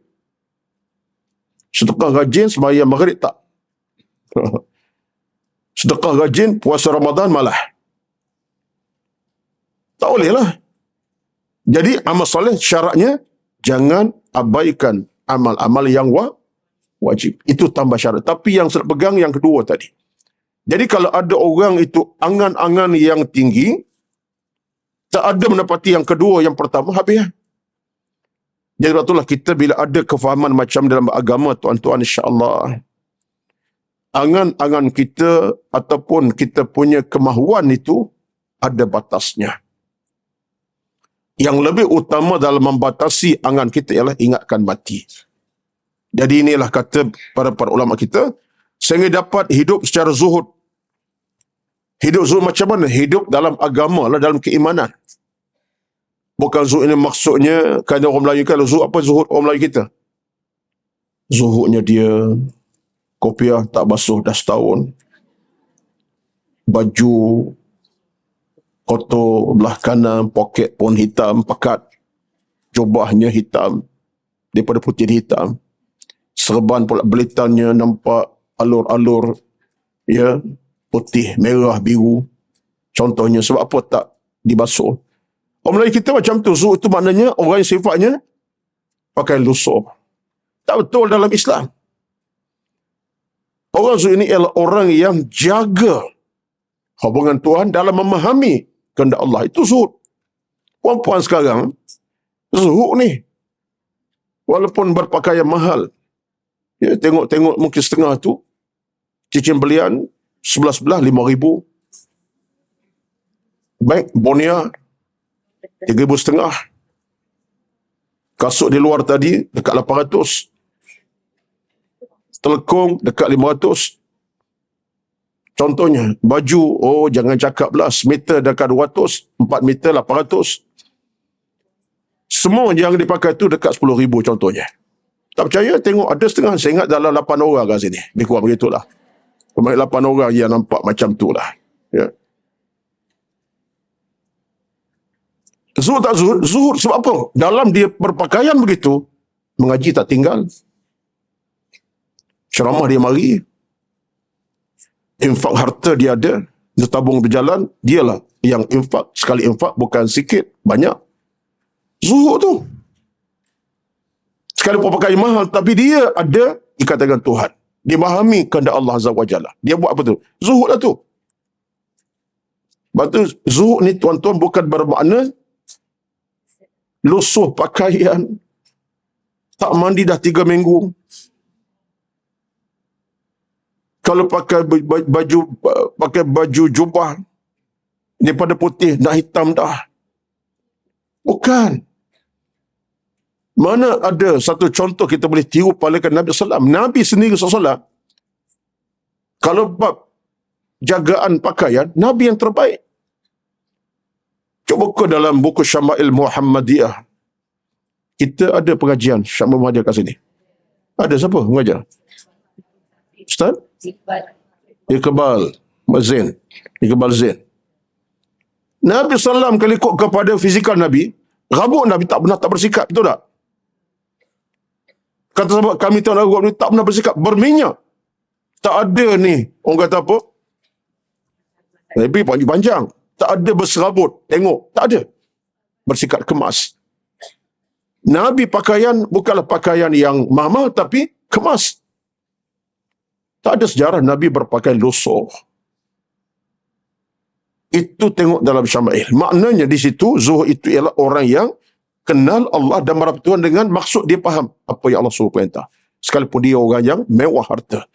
Sedekah rajin, sembahyang maghrib tak. Sedekah rajin, puasa Ramadan malah. Tak boleh lah. Jadi amal soleh syaratnya, jangan abaikan amal-amal yang wajib. Itu tambah syarat. Tapi yang saya pegang yang kedua tadi. Jadi kalau ada orang itu angan-angan yang tinggi, tak ada menepati yang kedua, yang pertama, habis. Jadi itulah kita bila ada kefahaman macam dalam agama, tuan-tuan, insya-Allah, angan-angan kita ataupun kita punya kemahuan itu ada batasnya. Yang lebih utama dalam membatasi angan kita ialah ingatkan mati. Jadi inilah kata para ulama kita, sehingga dapat hidup secara zuhud. Hidup zuhud macam mana? Hidup dalam agama lah, dalam keimanan. Bukan zuhud ini maksudnya, kerana orang Melayu kan, zuhud apa zuhud orang Melayu kita? Zuhudnya dia, kopiah tak basuh dah setahun. Baju kotor belah kanan, poket pun hitam, pekat. Jubahnya hitam, daripada putih hitam. Serban pula belitannya nampak alur-alur, ya, putih, merah, biru. Contohnya, sebab apa tak dibasuh? Orang Melayu kita macam tu. Zuhud itu maknanya orang yang sifatnya pakai lusuh. Tak betul dalam Islam. Orang zuhud ini ialah orang yang jaga hubungan Tuhan dalam memahami kehendak Allah. Itu zuhud. Puan-puan sekarang, zuhud ni, walaupun berpakaian mahal, ya, tengok mungkin setengah tu, cincin belian, sebelah-sebelah 5,000. Baik, bonia, 3,500. Kasut di luar tadi, dekat 800. Telekong, dekat 500. Contohnya, baju, oh jangan cakap lah, semeter dekat 200, 4 meter 800. Semua yang dipakai tu dekat 10,000 contohnya. Tak percaya, tengok ada setengah, saya ingat dalam 8 orang kat sini. Lebih kurang begitulah. Pemain 8 orang yang nampak macam tu lah. Ya. Zuhud tak zuhud? Zuhud sebab apa? Dalam dia berpakaian begitu, mengaji tak tinggal. Ceramah dia mari. Infak harta dia ada. Dia tabung berjalan. Dialah yang infak. Sekali infak bukan sikit, banyak. Zuhud tu. Sekalipun pakai mahal, tapi dia ada ikatan dengan Tuhan. Dia memahami kehendak Allah Azza wa Jalla. Dia buat apa tu? Zuhud lah tu. Sebab tu, zuhud ni tuan-tuan bukan bermakna lusuh pakaian, tak mandi dah 3 minggu. Kalau pakai baju jubah, daripada putih nak hitam dah. Bukan. Mana ada satu contoh kita boleh tiru pahlakan Nabi SAW. Nabi sendiri SAW, kalau bab jagaan pakaian, Nabi yang terbaik. Cuba buka dalam buku Syama'il Muhammadiyah. Kita ada pengajian Syama'il Muhammadiyah kat sini. Ada siapa mengajar? Ustaz? Iqbal Zain. Iqbal Zain. Nabi SAW kalau ikut kepada fizikal Nabi, rambut Nabi tak pernah tak bersikat, betul tak? Kata sahabat kami tahu rambut Nabi tak pernah bersikat, berminyak. Tak ada ni, orang kata apa? Lebih panjang. Tak ada berserabut. Tengok, tak ada. Bersikat kemas. Nabi pakaian bukanlah pakaian yang mahal, tapi kemas. Tak ada sejarah Nabi berpakaian lusuh. Itu tengok dalam Syama'il. Maknanya di situ, zuhud itu ialah orang yang kenal Allah dan merhab Tuhan dengan maksud dia faham apa yang Allah suruh perintah. Sekalipun dia orang yang mewah harta.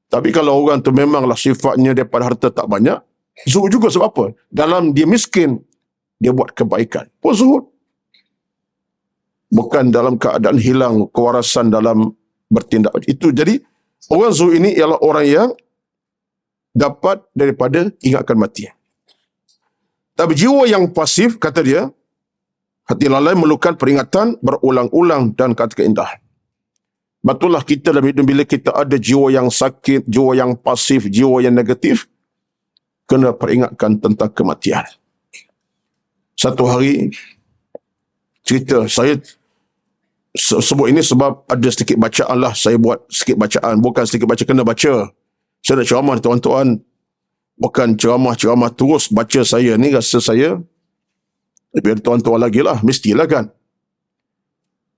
Tapi kalau orang tu memanglah sifatnya daripada harta tak banyak, zuhud juga sebab apa? Dalam dia miskin, dia buat kebaikan. Pun zuhud. Bukan dalam keadaan hilang kewarasan dalam bertindak. Itu jadi, orang zuhud ini ialah orang yang dapat daripada ingatkan mati. Tapi jiwa yang pasif, kata dia, hati lalai memerlukan peringatan berulang-ulang dan kata indah. Betullah kita dalam hidup bila kita ada jiwa yang sakit, jiwa yang pasif, jiwa yang negatif, kena peringatkan tentang kematian. Satu hari, cerita saya sebut ini sebab ada sedikit bacaan lah. Saya buat sedikit bacaan. Bukan sedikit baca, kena baca. Saya nak ceramah tuan-tuan. Bukan ceramah-ceramah terus baca saya ni, rasa saya biar tuan-tuan lagi lah. Mestilah kan.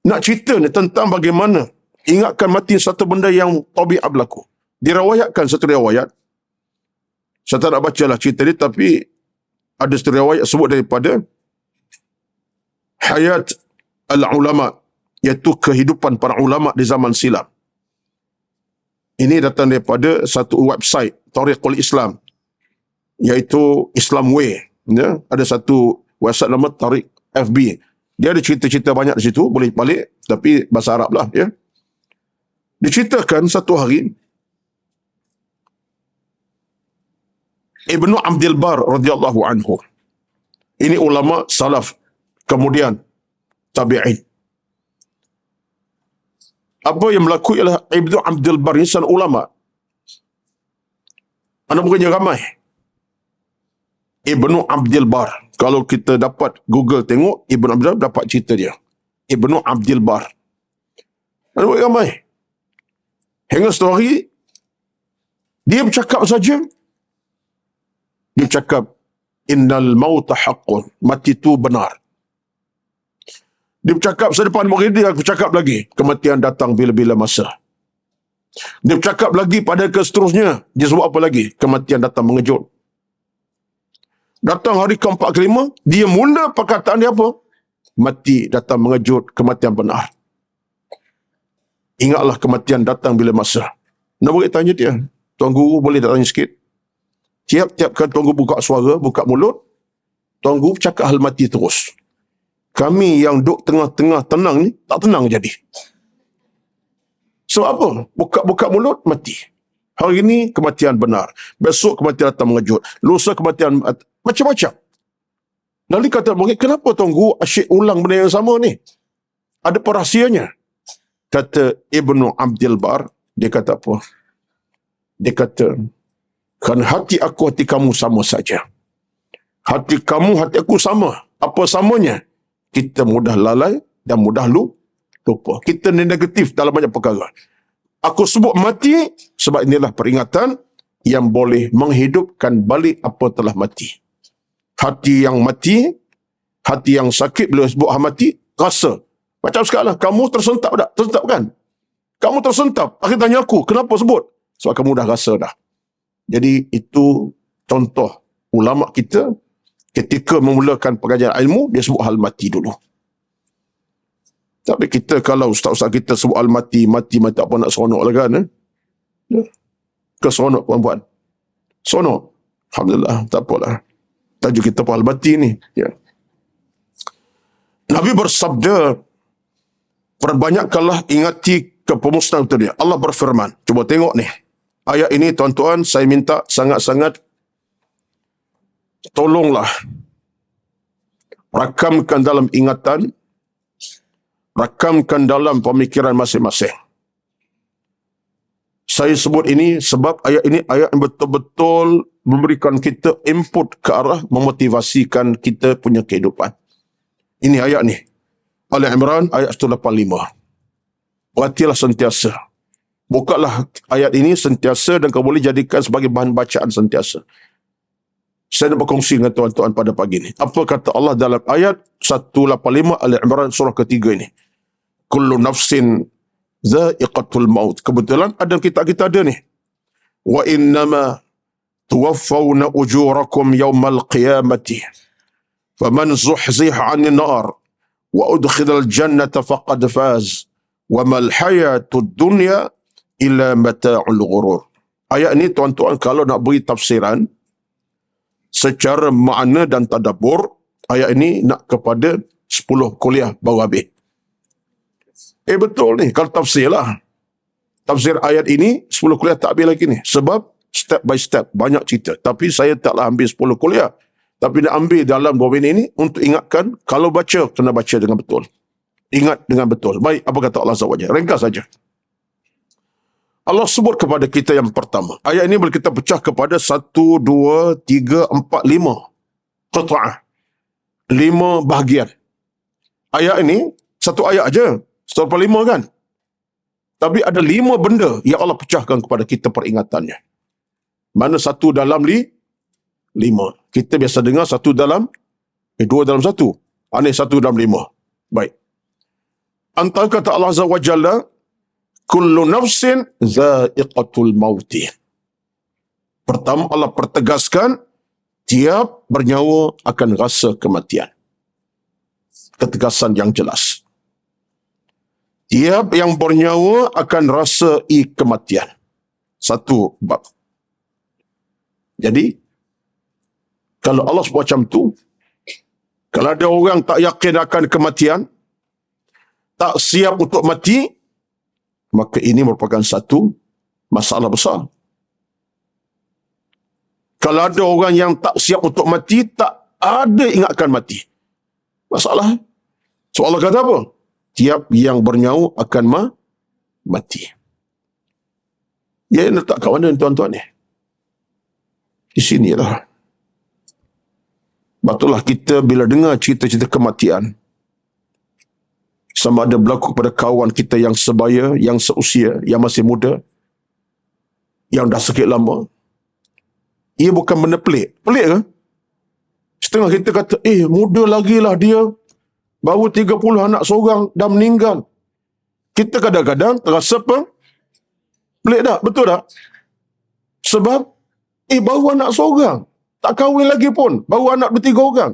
Nak cerita ni tentang bagaimana ingatkan mati satu benda yang tabiat berlaku. Diriwayatkan satu riwayat. Saya tak nak bacalah cerita ni, tapi ada satu riwayat sebut daripada hayat al-ulama, iaitu kehidupan para ulama di zaman silam. Ini datang daripada satu website Tariqul Islam, iaitu Islam Way. Ya, ada satu website nama Tariq FB. Dia ada cerita-cerita banyak di situ, boleh balik, tapi bahasa Arab lah. Ya. Diceritakan satu hari, Ibnu Abdul Bar radhiyallahu anhu. Ini ulama salaf, kemudian tabi'in. Apa yang berlaku ialah Ibnu Abdul Bar ini seorang ulama. Anak bukannya ramai. Ibnu Abdul Bar. Kalau kita dapat Google tengok, Ibnu Abdul Bar dapat cerita dia. Ibnu Abdul Bar. Anak bukannya ramai. Hingga satu hari, dia bercakap saja. Dia cakap, innal mauta haqqun. Mati itu benar. Dia bercakap sedepan murid dia, bercakap lagi. Kematian datang bila-bila masa. Dia bercakap lagi pada seterusnya. Dia sebut apa lagi? Kematian datang mengejut. Datang hari keempat kelima, dia mula perkataan dia apa? Mati datang mengejut, kematian benar. Ingatlah kematian datang bila masa. Nak boleh tanya dia, Tuan Guru boleh tak tanya sikit? Tiap-tiap kali Tuan Guru buka suara, buka mulut, Tuan Guru cakap hal mati terus. Kami yang duduk tengah-tengah tenang ni, tak tenang jadi. Sebab apa? Buka-buka mulut, mati. Hari ini kematian benar. Besok kematian datang mengejut. Lusa kematian macam-macam. Lalu kata mungkin, kenapa Tuan Guru asyik ulang benda yang sama ni? Ada perahsianya. Kata Ibnu Abdul Bar, dia kata apa? Dia kata, kan hati aku, hati kamu sama saja. Hati kamu, hati aku sama. Apa samanya? Kita mudah lalai dan mudah lupa. Kita ni negatif dalam banyak perkara. Aku sebut mati sebab inilah peringatan yang boleh menghidupkan balik apa telah mati. Hati yang mati, hati yang sakit bila sebut mati, rasa. Macam sekarang lah, kamu tersentak tak? Tersentak kan? Kamu tersentak. Akhirnya tanya aku, kenapa sebut? Sebab kamu dah rasa dah. Jadi itu contoh ulama kita ketika memulakan pengajian ilmu, dia sebut hal mati dulu. Tapi kita kalau ustaz-ustaz kita sebut hal mati apa nak seronok lah kan? Keseronok puan-puan. Seronok. Alhamdulillah, tak apalah. Tajuk kita hal mati ni. Ya. Nabi bersabda, perbanyakkanlah ingati kepemusnahan itu dia. Allah berfirman. Cuba tengok ni. Ayat ini tuan-tuan, saya minta sangat-sangat tolonglah rakamkan dalam ingatan, rakamkan dalam pemikiran masing-masing. Saya sebut ini sebab ayat ini ayat yang betul-betul memberikan kita input ke arah memotivasikan kita punya kehidupan. Ini ayat ni. Ali Imran ayat 185. Perhatilah sentiasa. Bukalah ayat ini sentiasa dan kau boleh jadikan sebagai bahan bacaan sentiasa. Saya nak berkongsi dengan tuan-tuan pada pagi ini. Apa kata Allah dalam ayat 185 Ali Imran surah ketiga ini? Kullu nafsin za'iqatul maut. Kebetulan ada kita ada ni. Wa innama tuwaffawna ujurakum yawmal qiyamati. Faman zuhziha 'anil nar wa udkhilal jannata faqad faz wa mal hayatud dunya illa mata'ul ghurur. Ayat ini tuan-tuan kalau nak beri tafsiran secara makna dan tadabbur, ayat ini nak kepada 10 kuliah baru habis. Betul ni, kalau tafsir lah. Tafsir ayat ini 10 kuliah tak habis lagi ni. Sebab step by step banyak cerita. Tapi saya taklah ambil 10 kuliah. Tapi nak ambil dalam 2 minit ini untuk ingatkan, kalau baca, kena baca dengan betul. Ingat dengan betul. Baik, apa kata Allah Azza wa Jalla? Ringkas saja. Allah sebut kepada kita yang pertama. Ayat ini boleh kita pecah kepada 1, 2, 3, 4, 5. Qata'ah. 5 bahagian. Ayat ini, satu ayat aja. 1/5 kan? Tapi ada 5 benda yang Allah pecahkan kepada kita peringatannya. Mana 1 dalam 5. Kita biasa dengar 1 dalam 2 dalam 1. Ini 1 dalam 5. Baik. Antara kata Allah Azza wa Jalla, kullu nafsin za'iqatul mauti. Pertama Allah pertegaskan, tiap bernyawa akan rasa kematian. Ketegasan yang jelas. Tiap yang bernyawa akan rasa kematian. Satu bab. Jadi, kalau Allah sebut macam tu, kalau ada orang tak yakin akan kematian, tak siap untuk mati, maka ini merupakan satu masalah besar. Kalau ada orang yang tak siap untuk mati, tak ada ingatkan mati, masalah. So Allah kata apa? Tiap yang bernyawa akan mati. Ia letak kat mana tuan-tuan ni? Di sinilah. Betullah kita bila dengar cerita-cerita kematian, sama ada berlaku pada kawan kita yang sebaya, yang seusia, yang masih muda, yang dah sakit lama, ia bukan benda pelik. Pelik ke? Setengah kita kata, muda lagi lah dia, baru 30 anak seorang, dah meninggal. Kita kadang-kadang terasa apa? Pelik tak? Betul tak? Sebab, baru anak seorang, tak kahwin lagi pun, baru anak 2-3 orang,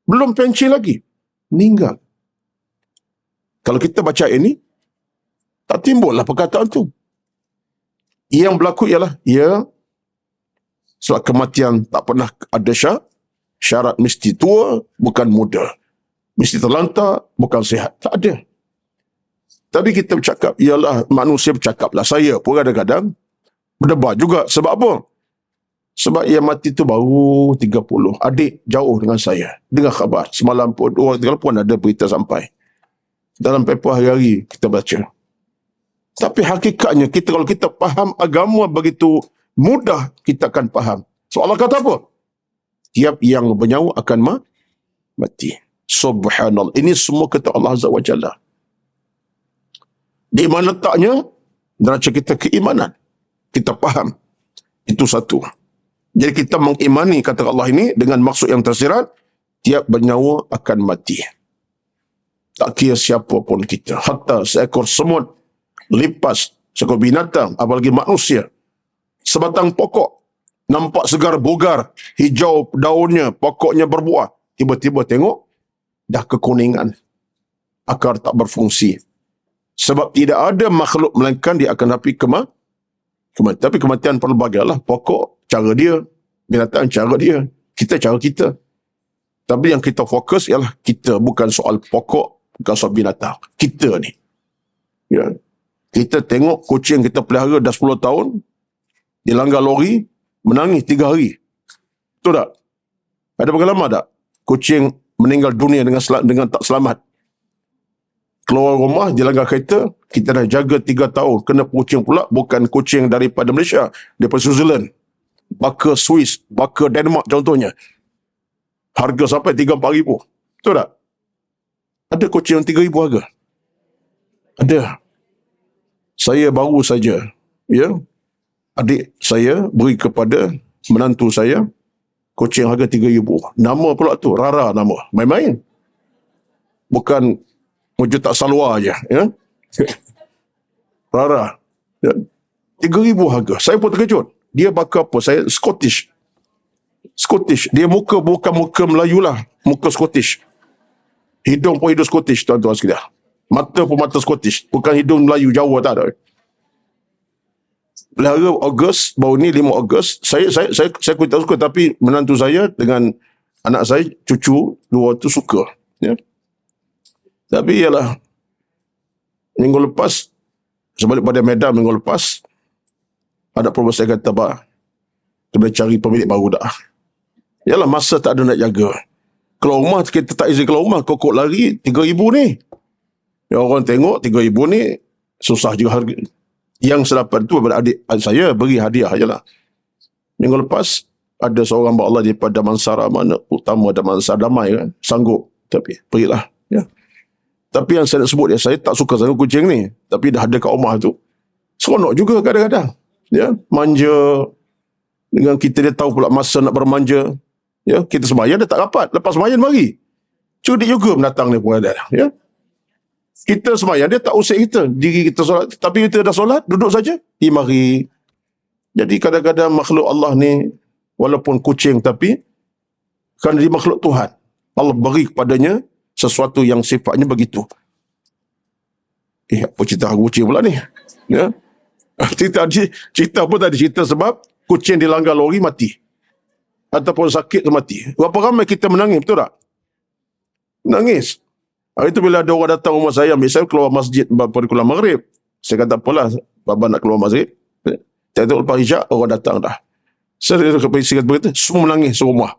belum pensi lagi, meninggal. Kalau kita baca ini, tak timbullah perkataan tu. Yang berlaku ialah, sebab kematian tak pernah ada syarat mesti tua, bukan muda. Mesti terlantar, bukan sihat. Tak ada. Tapi kita bercakap, ialah manusia bercakap lah. Saya pun kadang-kadang berdebar juga. Sebab apa? Sebab yang mati tu baru 30. Adik jauh dengan saya. Dengar khabar. Semalam pun, 2-3 pun ada berita sampai. Dalam paper hari-hari kita baca. Tapi hakikatnya, kalau kita faham agama begitu mudah, kita akan faham. So Allah kata apa? Tiap yang bernyawa akan mati. Subhanallah. Ini semua kata Allah Azza wa Jalla. Di mana letaknya? Neraca kita keimanan. Kita faham. Itu satu. Jadi kita mengimani kata Allah ini dengan maksud yang tersirat, tiap bernyawa akan mati. Tak kira siapa pun kita. Hatta seekor semut, lipas, seekor binatang, apalagi manusia. Sebatang pokok, nampak segar bugar, hijau daunnya, pokoknya berbuah. Tiba-tiba tengok, dah kekuningan. Akar tak berfungsi. Sebab tidak ada makhluk melainkan dia akan hadapi kematian. Tapi kematian pelbagai pokok, cara dia. Binatang, cara dia. Kita, cara kita. Tapi yang kita fokus ialah kita. Bukan soal pokok, bukan soal binatang. Kita ni. Ya. Kita tengok kucing kita pelihara dah 10 tahun, dilanggar lori, menangis 3 hari. Betul tak? Ada pengalaman tak? Kucing meninggal dunia dengan tak selamat. Keluar rumah, dilanggar kereta, kita dah jaga 3 tahun. Kena kucing pula, bukan kucing daripada Malaysia, daripada Switzerland. Baka Swiss, baka Denmark contohnya. Harga sampai 3-4 ribu. Betul tak? Ada kucing yang 3 ribu harga? Ada. Saya baru saja, adik saya beri kepada menantu saya kucing harga 3 ribu. Nama pula tu, Rara nama. Main-main. Bukan wujud tak salwa aja, Rara. 3 ribu harga. Saya pun terkejut. Dia baka apa? Saya Scottish. Dia muka bukan muka Melayu lah. Muka Scottish. Hidung pun hidung Scottish, tuan-tuan sekalian. Mata pun mata Scottish. Bukan hidung Melayu, Jawa tak ada. Pelihara Ogos, baru ni 5 Ogos. Saya tak suka, tapi menantu saya dengan anak saya, cucu, 2 tu suka. Ya. Tapi ialah, minggu lepas, sebalik pada Medan minggu lepas, ada promosi saya kata, Pak, kita boleh cari pemilik baru dah. Yalah, masa tak ada nak jaga. Keluar rumah, kita tak izin keluar rumah, kokok lari 3,000 ni. Ya, orang tengok 3,000 ni susah juga harga. Yang sedapat tu daripada adik saya beri hadiah je lah. Minggu lepas ada seorang Allah daripada Damansara, mana utama Damansara Damai kan, sanggup, tapi berilah. Ya. Tapi yang saya nak sebut, saya tak suka sangat kucing ni, tapi dah ada kat rumah tu, seronok juga kadang-kadang. Ya, manja dengan kita, dia tahu pula masa nak bermanja. Ya, kita sembahyang dia tak rapat, lepas sembahyang mari. Cerdik juga mendatang ni pun ada. Ya. Kita sembahyang dia tak usik kita, diri kita solat, tapi kita dah solat, duduk saja, dia mari. Jadi kadang-kadang makhluk Allah ni walaupun kucing, tapi kerana dia makhluk Tuhan, Allah beri kepadanya sesuatu yang sifatnya begitu. Apa cerita kucing pula ni? Ya. Cerita apa tadi? Cerita sebab kucing dilanggar lori mati. Ataupun sakit mati. Berapa ramai kita menangis, betul tak? Menangis. Hari itu bila ada orang datang rumah saya, ambil saya keluar masjid pada keluar maghrib. Saya kata apalah, baba nak keluar maghrib. Saya tengok lepas hijab, orang datang dah. Saya kata begitu, semua menangis serumah.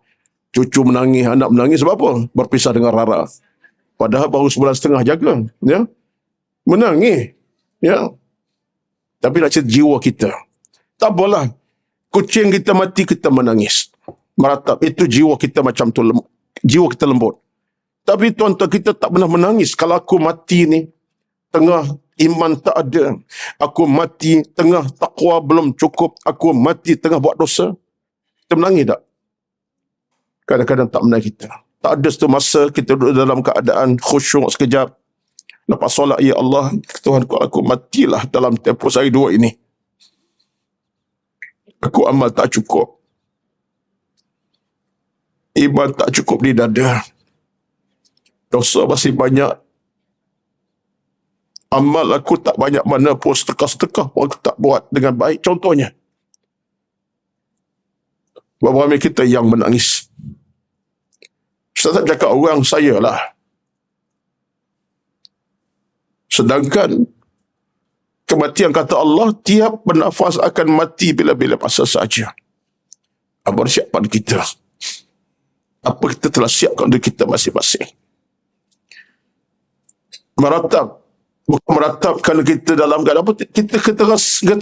Cucu menangis, anak menangis, sebab apa? Berpisah dengan Rara. Padahal baru 1,5 bulan jaga. Ya? Menangis. Ya. Tapi nak cerita jiwa kita. Tak apalah. Kucing kita mati, kita menangis. Meratap. Itu jiwa kita macam tu. Jiwa kita lembut. Tapi tuan-tuan, kita tak pernah menangis. Kalau aku mati ni, tengah iman tak ada. Aku mati tengah takwa belum cukup. Aku mati tengah buat dosa. Kita menangis tak? Kadang-kadang tak menangis kita. Tak ada satu masa kita duduk dalam keadaan khusyuk sekejap. Lepas solat, ya Allah, Tuhan, aku matilah dalam tempoh sehari dua ini. Aku amal tak cukup. Iman tak cukup di dada. Dosa masih banyak. Amal aku tak banyak mana pun, sedekah-sedekah pun aku tak buat dengan baik. Contohnya, beberapa ramai kita yang menangis. Ustaz tak cakap orang saya lah. Sedangkan kematian kata Allah, tiap bernafas akan mati bila-bila masa saja. Apa siap pada kita? Apa kita telah siapkan untuk kita masing-masing? Meratap. Bukan meratap kerana kita dalam keadaan apa? Kita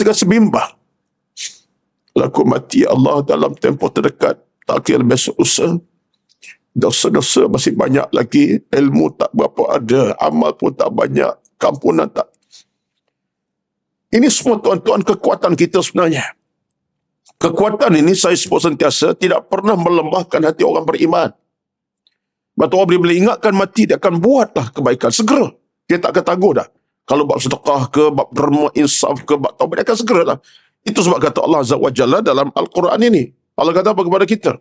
rasa bimbang. Laku mati Allah dalam tempoh terdekat. Tak kira besok lusa. Dosa-dosa masih banyak lagi. Ilmu tak berapa ada. Amal pun tak banyak. Kampunan tak. Ini semua tuan-tuan kekuatan kita sebenarnya. Kekuatan ini saya sebut sentiasa tidak pernah melemahkan hati orang beriman. Batu orang bila ingatkan mati, dia akan buatlah kebaikan. Segera. Dia tak akan tangguh dah. Kalau bab sedekah ke, bab derma, insaf ke, bab taubat, dia akan segera lah. Itu sebab kata Allah Azza wa Jalla dalam Al-Quran ini. Allah kata apa kepada kita?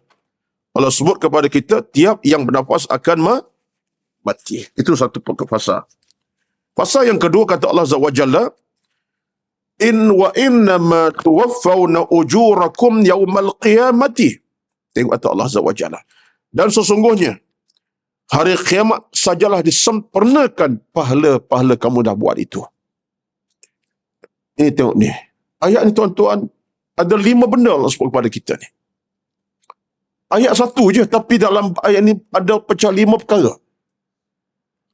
Allah sebut kepada kita, tiap yang bernafas akan mati. Itu satu fasa. Fasa yang kedua kata Allah Azza wa Jalla, innama tuwaffawna ujurakum yawmal qiyamati. Tengok kata Allah Azza wa Jalla. Dan sesungguhnya, hari kiamat sajalah disempurnakan pahala-pahala kamu dah buat itu. Ini tengok ni. Ayat ni tuan-tuan, ada 5 benda Allah sebut kepada kita ni. Ayat 1 je, tapi dalam ayat ni ada pecah 5 perkara.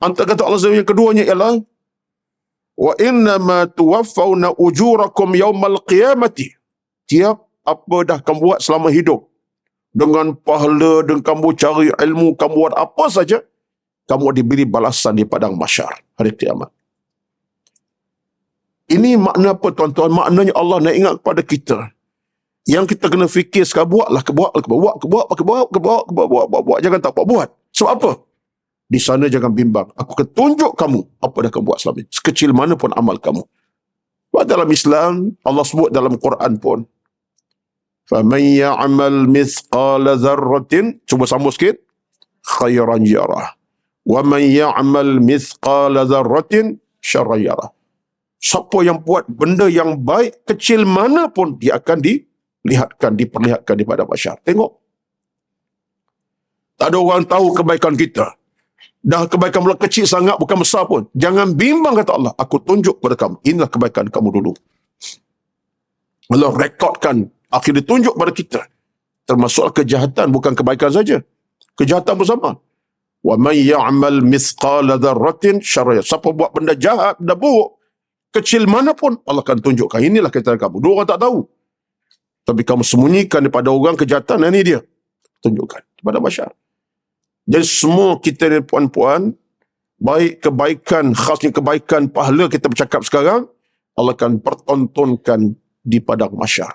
Antara kata Allah yang keduanya ialah, wa innama tuwaffawna ujurakum yawmal qiyamati. Tiap apa dah kamu buat selama hidup, dengan pahala, dengan kamu cari ilmu, kamu buat apa saja, kamu diberi balasan di padang mahsyar hari kiamat. Ini makna apa tuan-tuan? Maknanya Allah nak ingat kepada kita. Yang kita kena fikir sekarang, buat. Jangan tak buat. Sebab apa? Di sana jangan bimbang. Aku akan tunjuk kamu apa dah kamu buat selama ini. Sekecil mana pun amal kamu. Dalam Islam, Allah sebut dalam Quran pun, فَمَنْ يَعْمَلْ مِثْقَالَ ذَرَّةٍ, cuba sambung sikit, خَيْرًا يَرَهُ وَمَنْ يَعْمَلْ مِثْقَالَ ذَرَّةٍ شَرًّا يَرَهُ. Siapa yang buat benda yang baik, kecil mana pun, dia akan diperlihatkan di padang mahsyar. Tengok. Tak ada orang tahu kebaikan kita. Dah kebaikan mula kecil sangat, bukan besar pun. Jangan bimbang, kata Allah. Aku tunjuk kepada kamu. Inilah kebaikan kamu dulu. Allah rekodkan. Akhirnya tunjuk pada kita. termasuk kejahatan, bukan kebaikan saja. Kejahatan bersama. Wa may ya'mal mithqala dzarratin syarran. Siapa buat benda jahat, benda buruk, kecil mana pun, Allah akan tunjukkan. Inilah kejahatan kamu. Dua orang tak tahu. Tapi kamu sembunyikan daripada orang kejahatan, ini dia. Tunjukkan kepada masyarakat. Jadi semua kita ni puan-puan, baik kebaikan, khasnya kebaikan pahala kita bercakap sekarang, Allah akan pertontonkan di padang mahsyar.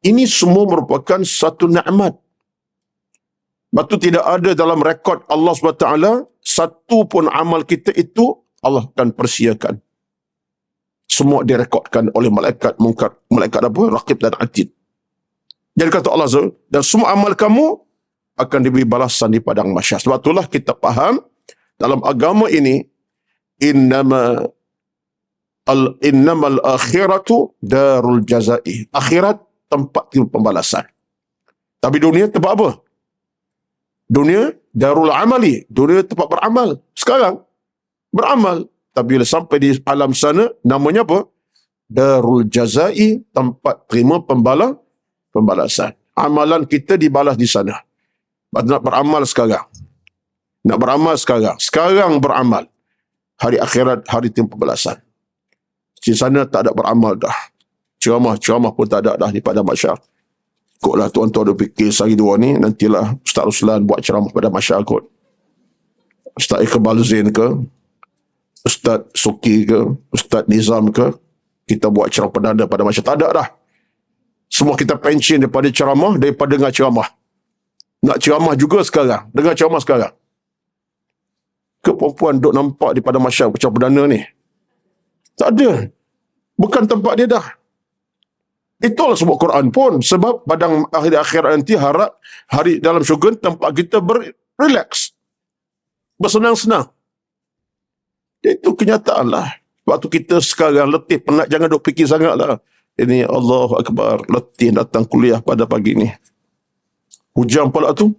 Ini semua merupakan satu nikmat. Sebab tu tidak ada dalam rekod Allah SWT satu pun amal kita itu Allah akan persiakan. Semua direkodkan oleh malaikat mungkar, malaikat apa? Raqib dan Atid. Jadi kata Allah SWT, dan semua amal kamu akan diberi balasan di padang mahsyar. Sebab itulah kita faham dalam agama ini, innamal akhiratu darul jazai. Akhirat tempat pembalasan. Tapi dunia tempat apa? Dunia darul amali. Dunia tempat beramal. Sekarang beramal. Tapi bila sampai di alam sana, namanya apa? Darul jazai, tempat terima pembalasan. Amalan kita dibalas di sana. Nak beramal sekarang. Nak beramal sekarang. Sekarang beramal. Hari akhirat, hari terima pembalasan. Di sana tak ada beramal dah. Ceramah pun tak ada dah di padang mahsyar. Ikutlah tuan-tuan ada fikir sehari dua ni, nantilah Ustaz Ruslan buat ceramah pada mahsyar kot. Ustaz Iqbal Zain ke, Ustaz Suki ke, Ustaz Nizam ke, kita buat ceramah perdana pada mahsyar. Tak ada dah. Semua kita pencin daripada ceramah, daripada dengar ceramah. Nak ceramah juga sekarang, dengar ceramah sekarang. Ke perempuan duk nampak di padang mahsyar ceramah perdana ni? Tak ada. Bukan tempat dia dah. Itulah sebab Quran pun. Sebab padang akhirat nanti harap hari dalam syurga tempat kita berrelax. Bersenang-senang. Itu kenyataan lah. Sebab tu kita sekarang letih, penat, jangan duk fikir sangat lah. Ini Allahu Akbar, letih datang kuliah pada pagi ni. Hujan pula tu.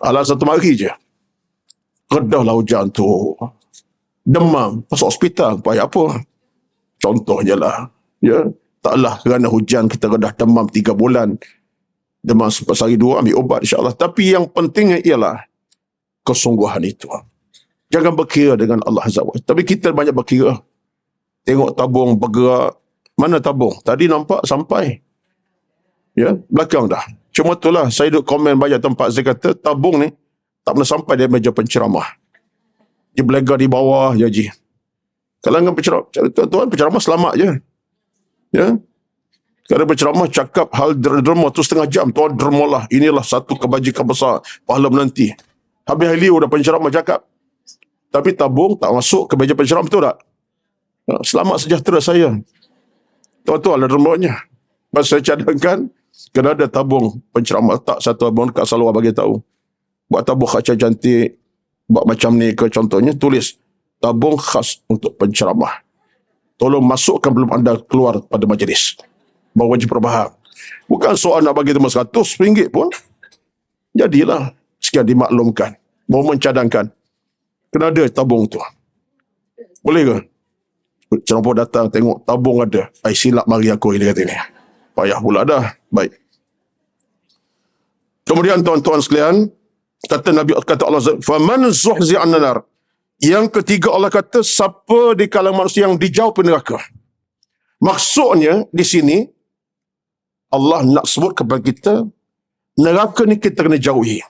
Alah satu hari je. Redahlah hujan tu. Demam, masuk hospital, payah apa? Contohnya lah. Ya. Taklah kerana hujan kita redah demam 3 bulan. Demam sehari 2, ambil ubat insyaAllah. Tapi yang pentingnya ialah kesungguhan itu. Jangan berkira dengan Allah Azza wa Jalla. Tapi kita banyak berkira. Tengok tabung bergerak. Mana tabung? Tadi nampak sampai. Ya, belakang dah. Cuma itulah saya duduk komen banyak tempat. Saya kata tabung ni tak pernah sampai dari meja penceramah. Dia belaga di bawah je, Haji. Kalangan penceramah, tuan-tuan penceramah selamat je. Ya. Kalau berceramah cakap hal derma tu setengah jam, tuan dermalah. Inilah satu kebajikan besar pahala menanti. Habis Halio dah penceramah cakap. Tapi tabung tak masuk ke meja penceramah, betul tak? Selamat sejahtera saya. Tuan-tuan ada dermanya. Masa saya cadangkan, kena ada tabung penceramah, tak satu abang dekat Salwa bagi tahu. Buat tabung kaca cantik, buat macam ni ke contohnya, tulis tabung khas untuk penceramah. Tolong masukkan belum anda keluar pada majlis. Baru wajib perbaham. Bukan soal nak bagi teman RM100 pun. Jadilah sekian dimaklumkan. Baru mencadangkan. Kena ada tabung tu. Boleh ke? Ceramah datang tengok tabung ada. Ai silap mari aku ini kata ni. Payah pula dah. Baik. Kemudian tuan-tuan sekalian, kata Allah, "Faman zuhzi'a 'anil nar." Yang ketiga Allah kata, siapa di kalangan manusia yang dijauhkan neraka. Maksudnya di sini Allah nak sebut kepada kita, neraka ni kita kena jauhi.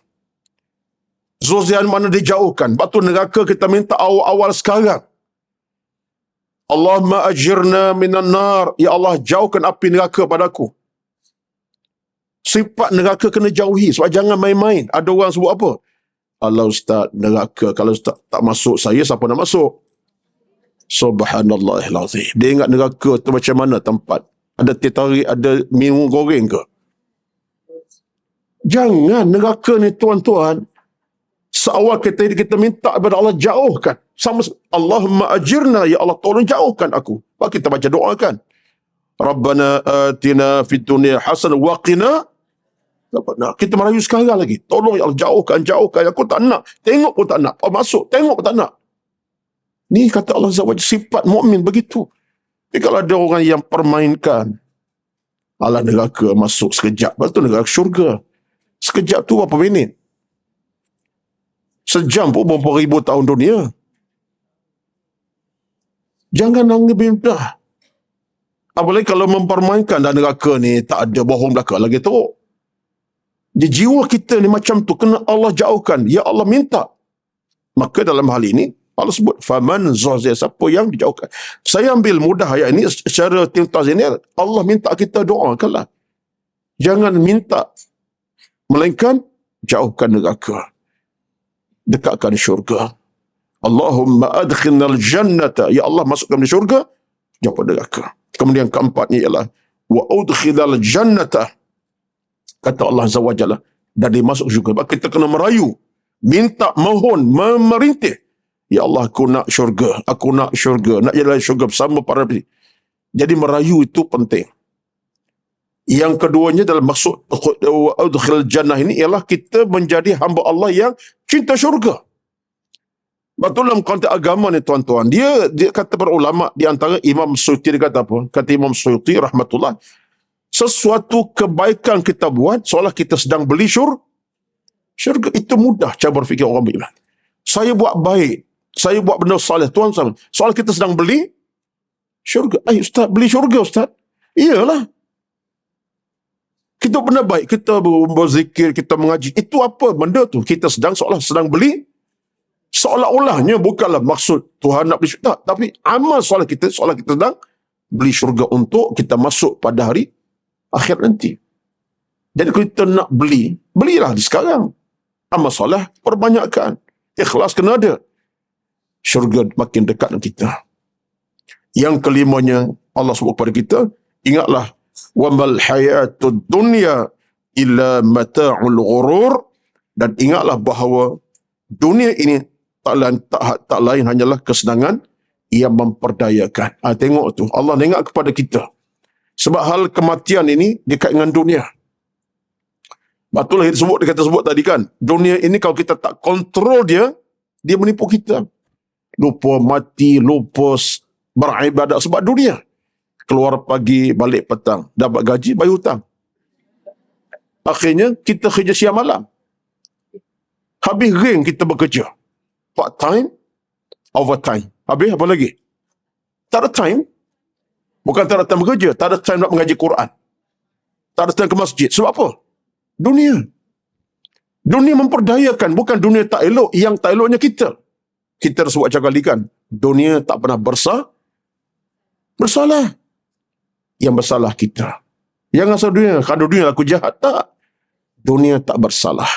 Zuhzian mana dijauhkan. Sebab tu neraka kita minta awal-awal sekarang. Allahumma ajirna minan nar. Ya Allah, jauhkan api neraka padaku. Sifat neraka kena jauhi. Sebab jangan main-main. Ada orang sebut apa? Allah Ustaz, neraka. Kalau Ustaz tak masuk saya, siapa nak masuk? Subhanallahilazim. Dia ingat neraka tu macam mana tempat? Ada teh tarik, ada minum goreng ke? Jangan neraka ni tuan-tuan. Seawal kita minta kepada Allah jauhkan. Sama Allahumma ajirna, ya Allah tolong jauhkan aku. Maka kita baca doa kan. Rabbana atina fid dunya hasanah wa qina. Kita merayu sekarang lagi. Tolong ya Allah jauhkan. Aku tak nak. Tengok pun tak nak. Masuk. Tengok pun tak nak. Ni kata Allah SWT, sifat mukmin begitu. Tapi kalau ada orang yang permainkan, Alah, neraka masuk sekejap, lepas tu neraka syurga. Sekejap tu berapa minit? Sejam pun berapa ribu tahun dunia. Jangan anggap mudah. Apalagi kalau mempermainkan dan neraka ni tak ada bohong belaka lagi teruk. Di jiwa kita ni macam tu, kena Allah jauhkan. Ya Allah minta. Maka dalam hal ini Allah sebut faman zuhziha, siapa yang dijauhkan. Saya ambil mudah ayat ini secara tuntas ini, Allah minta kita doakanlah. Jangan minta, melainkan jauhkan neraka, dekatkan syurga. Allahumma adkhilnal jannata, ya Allah masukkan di syurga, jauhkan neraka. Kemudian keempatnya ialah wa udkhilal jannata, kata Allah Azza wa Jalla, dan dimasuk syurga. Sebab kita kena merayu, minta, mohon, memerintah. Ya Allah, aku nak syurga, aku nak syurga, nak jalan syurga bersama para nabi. Jadi merayu itu penting. Yang keduanya dalam maksud udkhil jannah ini ialah kita menjadi hamba Allah yang cinta syurga. Betul dalam konteks agama ni tuan-tuan, dia kata para ulama, di antara Imam Suyuti, dia kata apa? Kata Imam Suyuti rahmatullah, sesuatu kebaikan kita buat seolah kita sedang beli syurga. Itu mudah cara berfikir orang beriman. Saya buat baik, saya buat benda salih, Tuhan sama, soal kita sedang beli syurga. Ustaz, beli syurga Ustaz? Iyalah. Kita benda baik, kita berzikir, kita mengaji, itu apa benda tu? Kita seolah sedang beli, seolah-olahnya bukanlah maksud Tuhan nak beli syurga, tapi amal seolah kita sedang beli syurga untuk kita masuk pada hari akhir nanti. Jadi kalau kita nak belilah di sekarang. Amal soleh perbanyakkan. Ikhlas kena ada. Syurga makin dekat dengan kita. Yang kelimanya, Allah sebut kepada kita, ingatlah, وَمَا الْحَيَاةُ الدُّنْيَا إِلَّا مَتَاعُ الْغُرُورِ, dan ingatlah bahawa dunia ini tak lain hanyalah kesenangan yang memperdayakan. Tengok tu, Allah ingat kepada kita. Sebab hal kematian ini dekat dengan dunia. Betul lah dia kata sebut tadi kan. Dunia ini kalau kita tak kontrol dia menipu kita. Lupa mati, lupa beribadat sebab dunia. Keluar pagi, balik petang. Dapat gaji, bayar hutang. Akhirnya kita kerja siang malam. Habis ring kita bekerja. Part time, overtime. Habis apa lagi? Tak ada time. Bukan tak ada time bekerja, tak ada time nak mengaji Quran. Tak ada time ke masjid. Sebab apa? Dunia. Dunia memperdayakan, bukan dunia tak elok. Yang tak eloknya kita. Kita dah sebut cakap kan, dunia tak pernah bersalah. Yang bersalah kita. Yang asal dunia, kalau dunia aku jahat, tak. Dunia tak bersalah.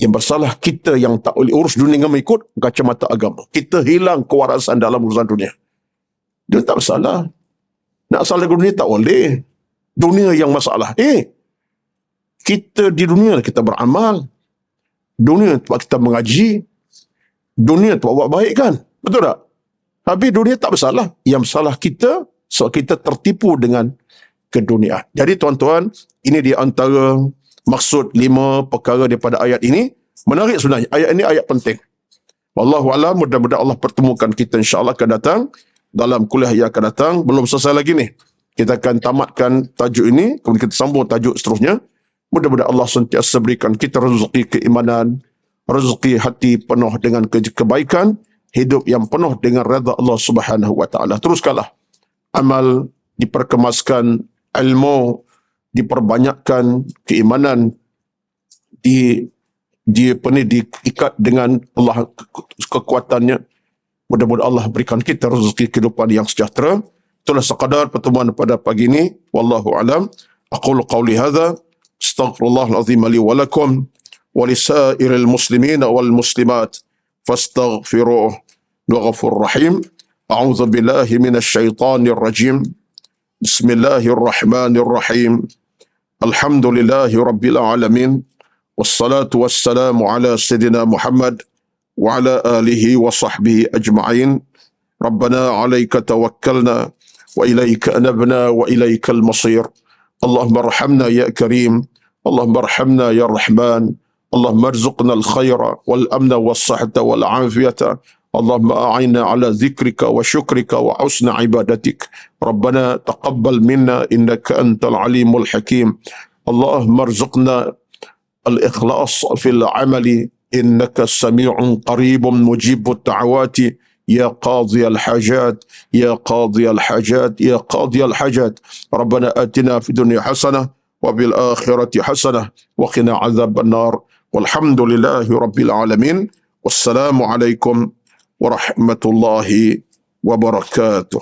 Yang bersalah kita yang tak boleh urus dunia dengan mengikut kacamata agama. Kita hilang kewarasan dalam urusan dunia. Dia tak bersalah. Nak salah dunia tak boleh. Dunia yang masalah. Kita di dunia kita beramal. Dunia tempat kita mengaji. Dunia tempat buat baik kan? Betul tak? Habis dunia tak bersalah. Yang bersalah kita, so kita tertipu dengan keduniaan. Jadi tuan-tuan, ini di antara maksud 5 perkara daripada ayat ini. Menarik sebenarnya. Ayat ini ayat penting. Wallahualam, mudah-mudahan Allah pertemukan kita insya-Allah akan datang. Dalam kuliah yang akan datang, belum selesai lagi ni. Kita akan tamatkan tajuk ini, kemudian kita sambung tajuk seterusnya. Mudah-mudahan Allah sentiasa berikan kita rezeki keimanan, rezeki hati penuh dengan kebaikan, hidup yang penuh dengan redha Allah Subhanahu wa taala. Teruskanlah amal, diperkemaskan ilmu, diperbanyakkan keimanan, diikat dengan Allah kekuatannya. Mudah-mudahan Allah berikan kita rezeki kehidupan yang sejahtera. Itulah sekadar pertemuan pada pagi ini. Wallahu alam. Aqulu qawli hadza, astaghfirullahal azim li wa lakum wa lisairil muslimin wal muslimat fastaghfiruhu wa ghafurur rahim. A'udzu billahi minasy syaithanir rajim. Bismillahirrahmanirrahim. Alhamdulillahi rabbil alamin. Wassalatu wassalamu ala sayyidina Muhammad وعلى آله وصحبه أجمعين. ربنا عليك توكلنا وإليك أنبنا وإليك المصير. اللهم ارحمنا يا كريم، اللهم ارحمنا يا رحمن، اللهم ارزقنا الخير والأمن والصحة والعافية اللهم أعنا على ذكرك وشكرك وحسن عبادتك. ربنا تقبل منا إنك أنت العليم الحكيم. اللهم ارزقنا الإخلاص في العمل إنك سميع قريب مجيب الدعوات يا قاضي الحاجات يا قاضي الحاجات يا قاضي الحاجات. ربنا آتنا في الدنيا حسنة وفي الآخرة حسنة وقنا عذاب النار. والحمد لله رب العالمين. والسلام عليكم ورحمة الله وبركاته.